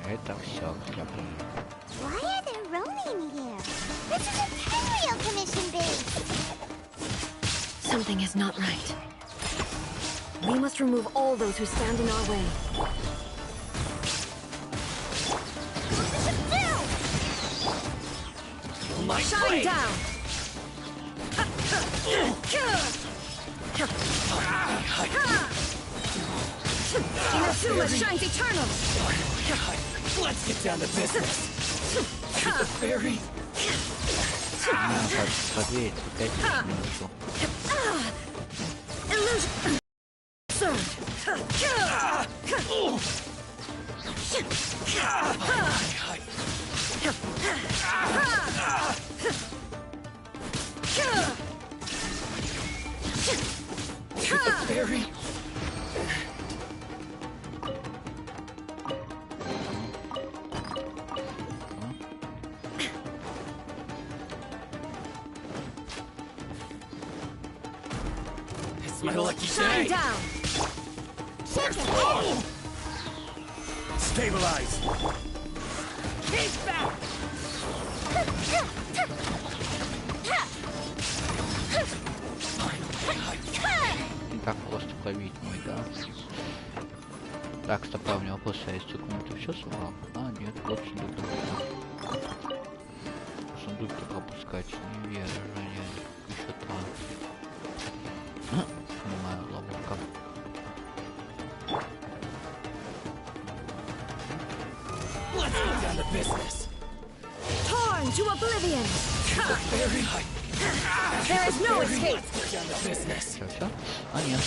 Это все, я понял. Why are there Ronin here? This is a Tenryou Commission base. Something is not right. We must remove all those who stand in our way. My Shine blade. down! Inazuma shines eternal! Let's get down to business. Shoot the fairy. Подверить, опять не вышел. Illusion! Surge! Shoot the fairy. It's my lucky Shine day. down! Stabilize. He's back. Не так просто пробить мой, да? Так, стопа, у меня вопрос есть. Ты все собрал? А, нет, вот сундук. Сундук-то пропускать не верю, еще там. Понимаю, ловушка. Let's get down to business. Torn to oblivion! Fairy. There is no escape! Let's get down to business. Все? А, нет.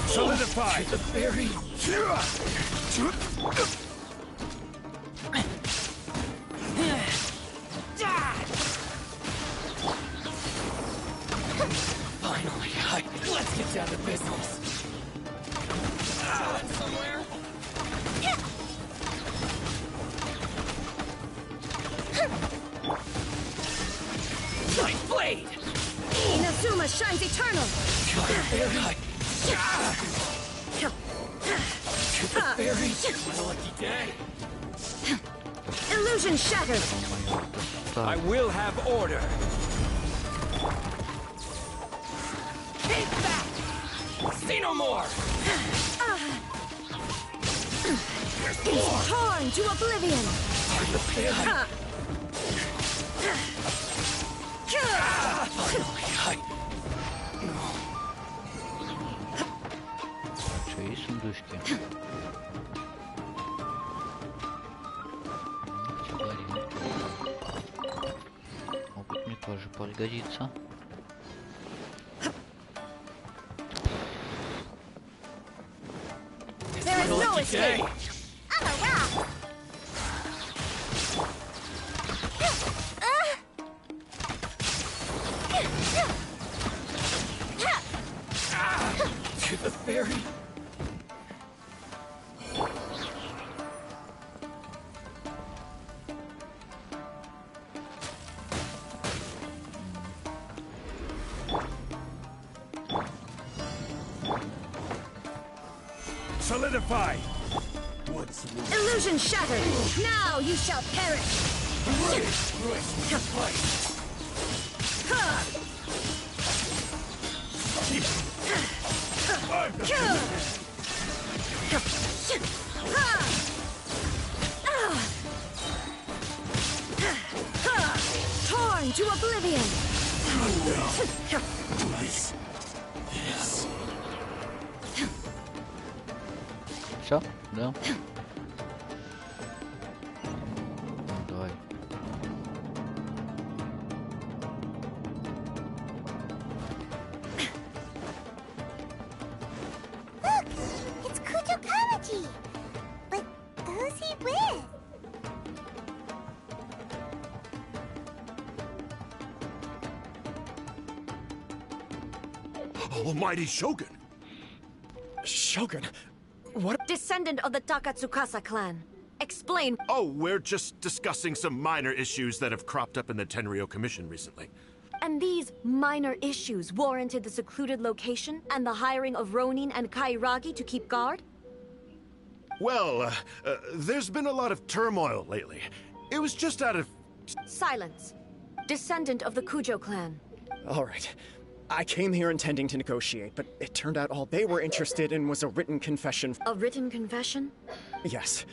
Solidify. The fairy. Finally, let's get down to business. Somewhere. My blade. Inazuma shines eternal! Fairy. My lucky day. Illusion shattered! I will have order. Keep back! See no more! Torn to oblivion! Что, есть сундучки? Могут мне тоже пригодиться. There is no escape! I'm a rock. To the fairy. Solidify. Illusion shattered! Now you shall perish! Torn to oblivion! Yes. Да? Давай. Look, it's Kujo Kamaji. But who's he with? Almighty Shogun! Shogun? What? Descendant of the Takatsukasa clan. Explain. Oh, we're just discussing some minor issues that have cropped up in the Tenryou Commission recently. And these minor issues warranted the secluded location and the hiring of Ronin and Kairagi to keep guard? Well, there's been a lot of turmoil lately. It was just out of... Silence. Descendant of the Kujo clan. All right. I came here intending to negotiate, but it turned out all they were interested in was a written confession. A written confession? Yes.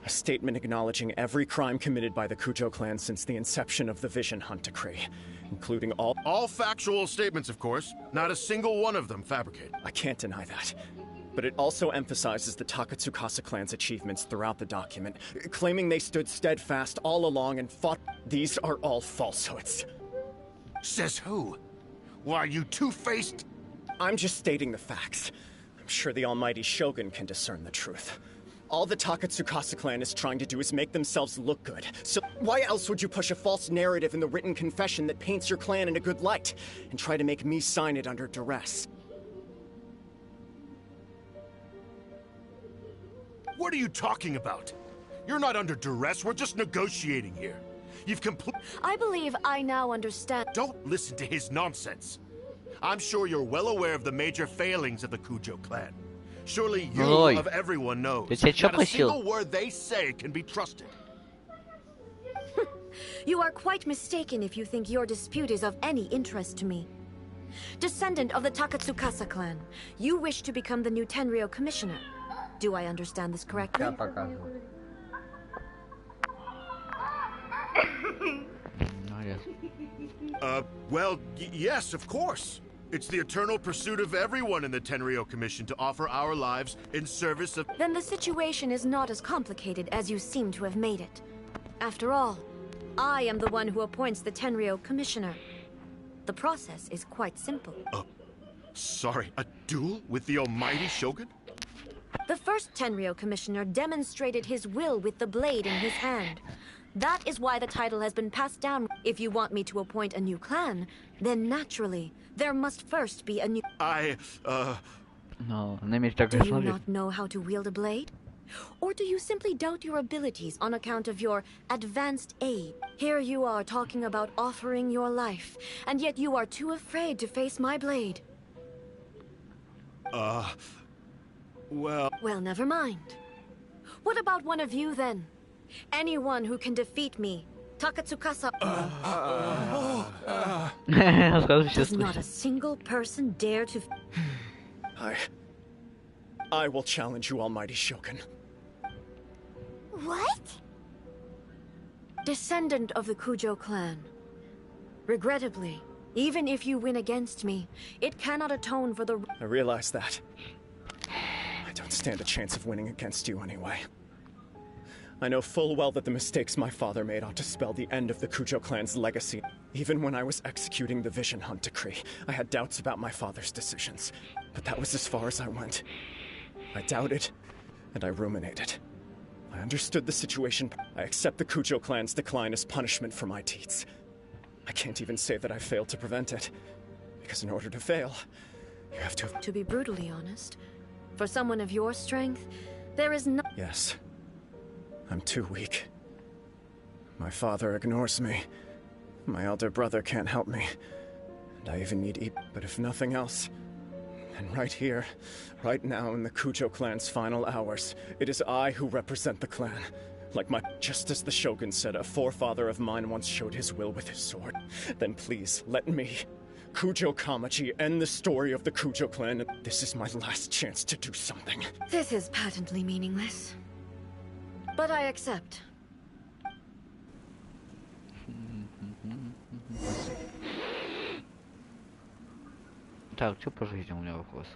A statement acknowledging every crime committed by the Kujo clan since the inception of the Vision Hunt Decree, including all... All factual statements, of course. Not a single one of them fabricated. I can't deny that. But it also emphasizes the Takatsukasa clan's achievements throughout the document, claiming they stood steadfast all along and fought... These are all falsehoods. Says who? Why, you two-faced... I'm just stating the facts. I'm sure the almighty Shogun can discern the truth. All the Takatsukasa clan is trying to do is make themselves look good. So why else would you push a false narrative in the written confession that paints your clan in a good light, and try to make me sign it under duress? What are you talking about? You're not under duress, we're just negotiating here. You've I believe I now understand. Don't listen to his nonsense. I'm sure you're well aware of the major failings of the Kujo clan. Surely you, of everyone, knows. Not a single word they say can be trusted. You are quite mistaken if you think your dispute is of any interest to me. Descendant of the Takatsukasa clan, you wish to become the new Tenryou commissioner. Do I understand this correctly? Well, yes, of course. It's the eternal pursuit of everyone in the Tenryou Commission to offer our lives in service of... Then the situation is not as complicated as you seem to have made it. After all, I am the one who appoints the Tenryou Commissioner. The process is quite simple. Sorry, a duel with the almighty Shogun? The first Tenryou Commissioner demonstrated his will with the blade in his hand. That is why the title has been passed down. If you want me to appoint a new clan, then naturally, there must first be a new... No, do you not know how to wield a blade? Or do you simply doubt your abilities on account of your advanced age? Here you are talking about offering your life, and yet you are too afraid to face my blade. Well... Well, never mind. What about one of you, then? Anyone who can defeat me. Takatsukasa... Does not a single person dare to... I will challenge you, almighty Shogun. What? Descendant of the Kujo clan. Regrettably, even if you win against me, it cannot atone for the... I realize that. I don't stand a chance of winning against you anyway. I know full well that the mistakes my father made ought to spell the end of the Kujo clan's legacy. Even when I was executing the Vision Hunt Decree, I had doubts about my father's decisions. But that was as far as I went. I doubted, and I ruminated. I understood the situation. I accept the Kujo clan's decline as punishment for my deeds. I can't even say that I failed to prevent it. Because in order to fail, you have to... To be brutally honest, for someone of your strength, there is no... Yes. I'm too weak. My father ignores me. My elder brother can't help me. And I even need eat. But if nothing else, then right here, right now in the Kujo clan's final hours, it is I who represent the clan. Just as the Shogun said, a forefather of mine once showed his will with his sword. Then please, let me, Kujo Kamaji, end the story of the Kujo clan. This is my last chance to do something. This is patently meaningless. But I accept. Так, что по жизни у меня вопрос?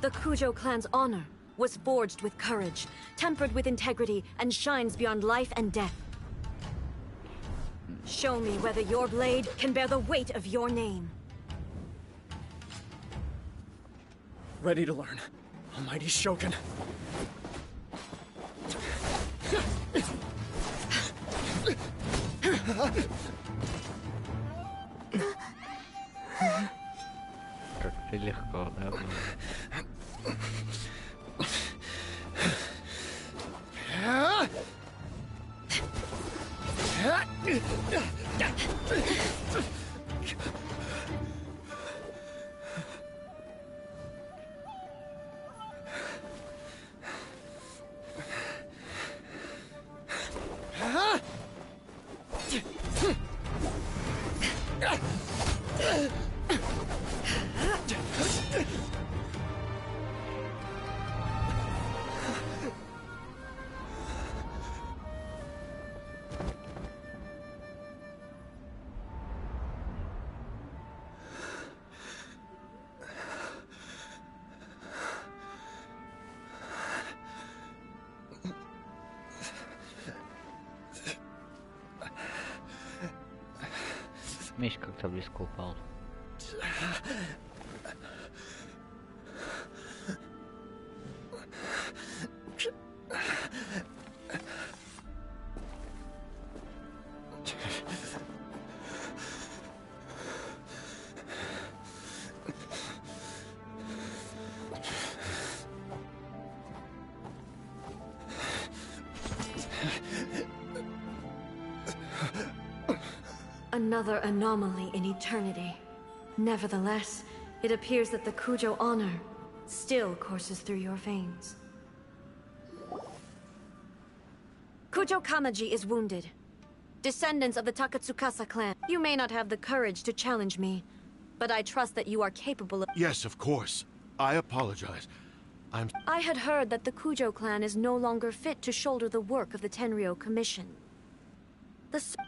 The Kujo clan's honor was forged with courage, tempered with integrity, and shines beyond life and death. Show me whether your blade can bear the weight of your name. Ready to learn, Almighty Shogun. Как ты легко, да? Меч как-то близко упал. Another anomaly in eternity. Nevertheless, it appears that the Kujo honor still courses through your veins. Kujo Kamaji is wounded. Descendants of the Takatsukasa clan, you may not have the courage to challenge me, but I trust that you are capable of— Yes, of course. I apologize. I had heard that the Kujo clan is no longer fit to shoulder the work of the Tenryou Commission.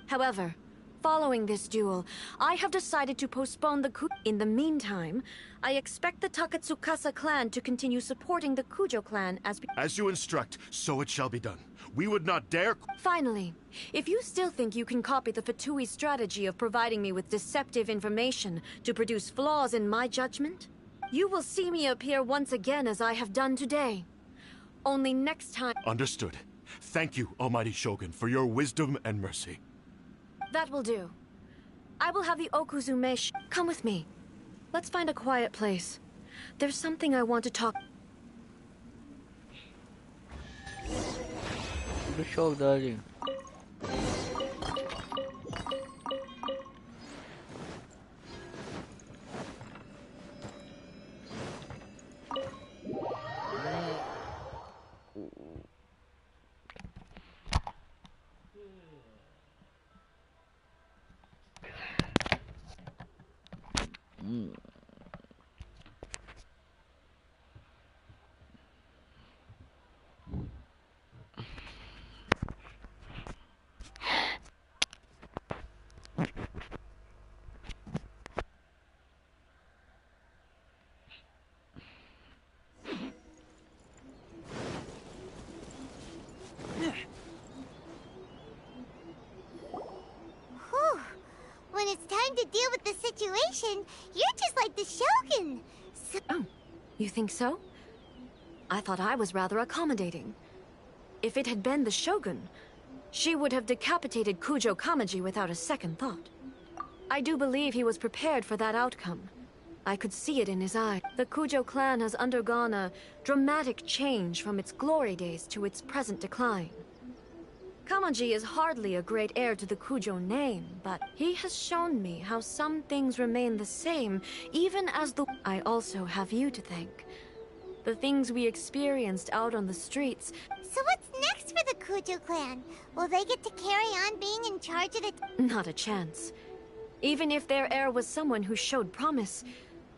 However, following this duel, I have decided to postpone the coup. In the meantime, I expect the Takatsukasa clan to continue supporting the Kujo clan as you instruct, so it shall be done. We would not dare— Finally, if you still think you can copy the Fatui strategy of providing me with deceptive information to produce flaws in my judgment, you will see me appear once again as I have done today. Only next time— Understood. Thank you, Almighty Shogun, for your wisdom and mercy. That will do. I will have the Okuzume come with me. Let's find a quiet place. There's something I want to talk— Пришел дали. When it's time to deal with the situation, you're just like the Shogun. Oh, you think so? I thought I was rather accommodating. If it had been the Shogun, she would have decapitated Kujo Kamaji without a second thought. I do believe he was prepared for that outcome. I could see it in his eye. The Kujo clan has undergone a dramatic change from its glory days to its present decline. Kamaji is hardly a great heir to the Kujo name, but he has shown me how some things remain the same, even as the— I also have you to thank. The things we experienced out on the streets— So what's next for the Kujo clan? Will they get to carry on being in charge of the— Not a chance. Even if their heir was someone who showed promise,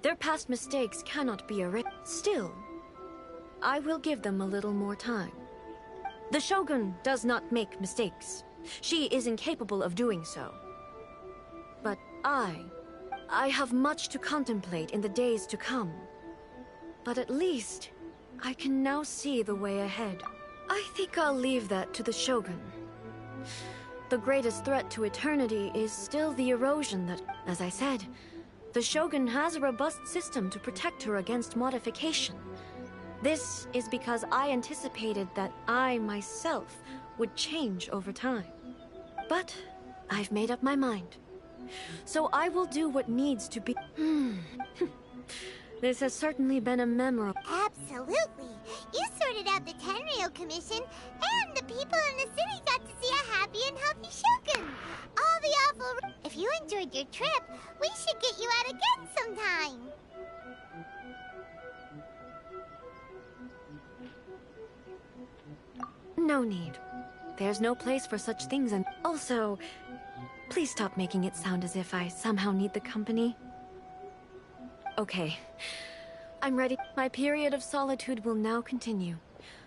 their past mistakes cannot be erased. Still, I will give them a little more time. The Shogun does not make mistakes. She is incapable of doing so. But I have much to contemplate in the days to come. But at least, I can now see the way ahead. I think I'll leave that to the Shogun. The greatest threat to eternity is still the erosion that, as I said, the Shogun has a robust system to protect her against modification. This is because I anticipated that I myself would change over time. But I've made up my mind. So I will do what needs to be. This has certainly been a memorable. Absolutely. You sorted out the Tenryou Commission, and the people in the city got to see a happy and healthy Shogun. All the awful. If you enjoyed your trip, we should get you out again sometime. No need. There's no place for such things, and also, please stop making it sound as if I somehow need the company. Okay. I'm ready. My period of solitude will now continue,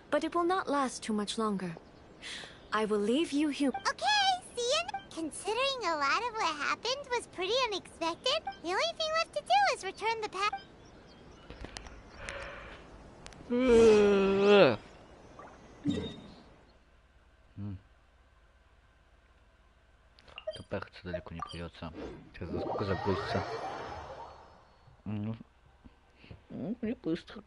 but it will not last too much longer. I will leave you here. Okay, see you. Considering a lot of what happened was pretty unexpected, the only thing left to do is return the pack. Тупехаться далеко не придется. Сейчас сколько загрузится. Ну, не быстро.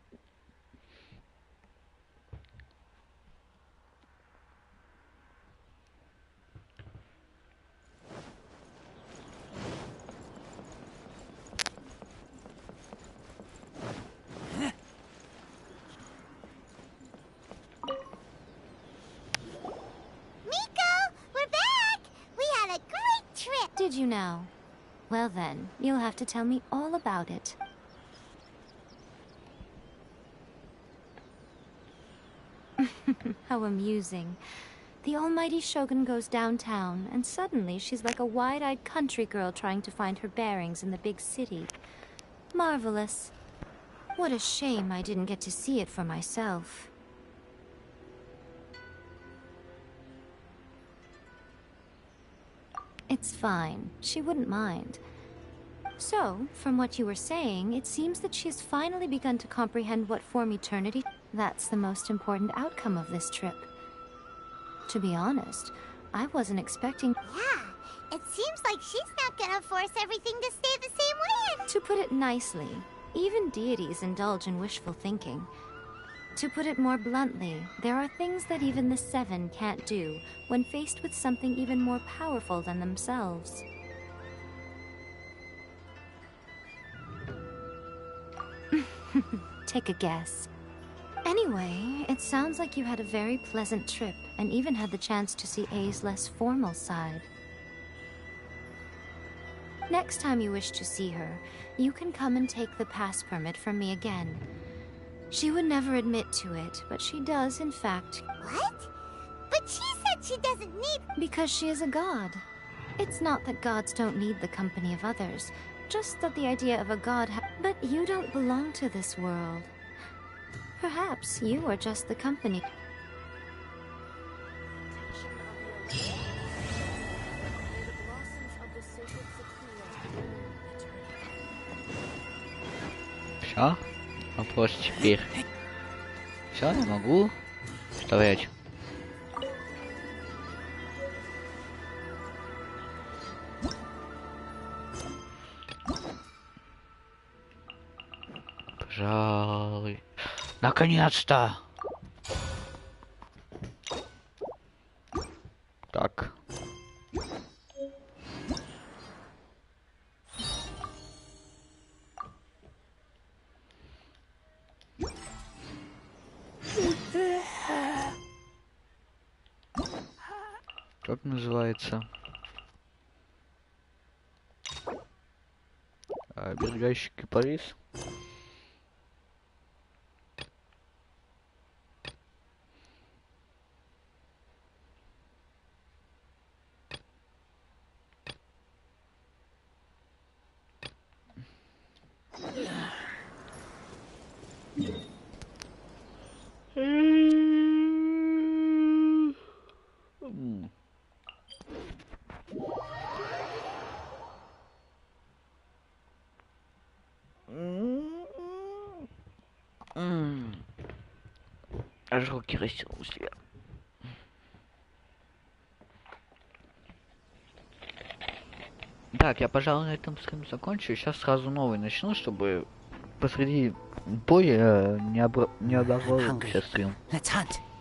Did you now? Well then, you'll have to tell me all about it. How amusing. The almighty Shogun goes downtown, and suddenly she's like a wide-eyed country girl trying to find her bearings in the big city. Marvelous. What a shame I didn't get to see it for myself. It's fine. She wouldn't mind. So, from what you were saying, it seems that she's finally begun to comprehend what form eternity... That's the most important outcome of this trip. To be honest, I wasn't expecting... Yeah, it seems like she's not gonna force everything to stay the same way. To put it nicely, even deities indulge in wishful thinking. To put it more bluntly, there are things that even the Seven can't do when faced with something even more powerful than themselves. Take a guess. Anyway, it sounds like you had a very pleasant trip and even had the chance to see A's less formal side. Next time you wish to see her, you can come and take the pass permit from me again. She would never admit to it, but she does, in fact... What? But she said she doesn't need... Because she is a god. It's not that gods don't need the company of others, just that the idea of a god But you don't belong to this world. Perhaps you are just the company. Все? Вопрос теперь. Все, я могу вставлять. Пожалуй. Наконец-то! Так. Как называется? Оберегающий кипарис. Аж руки растянул себе. Так, я, пожалуй, на этом стрим закончу. Сейчас сразу новый начну, чтобы посреди боя не оборвал стрим. Let's hunt.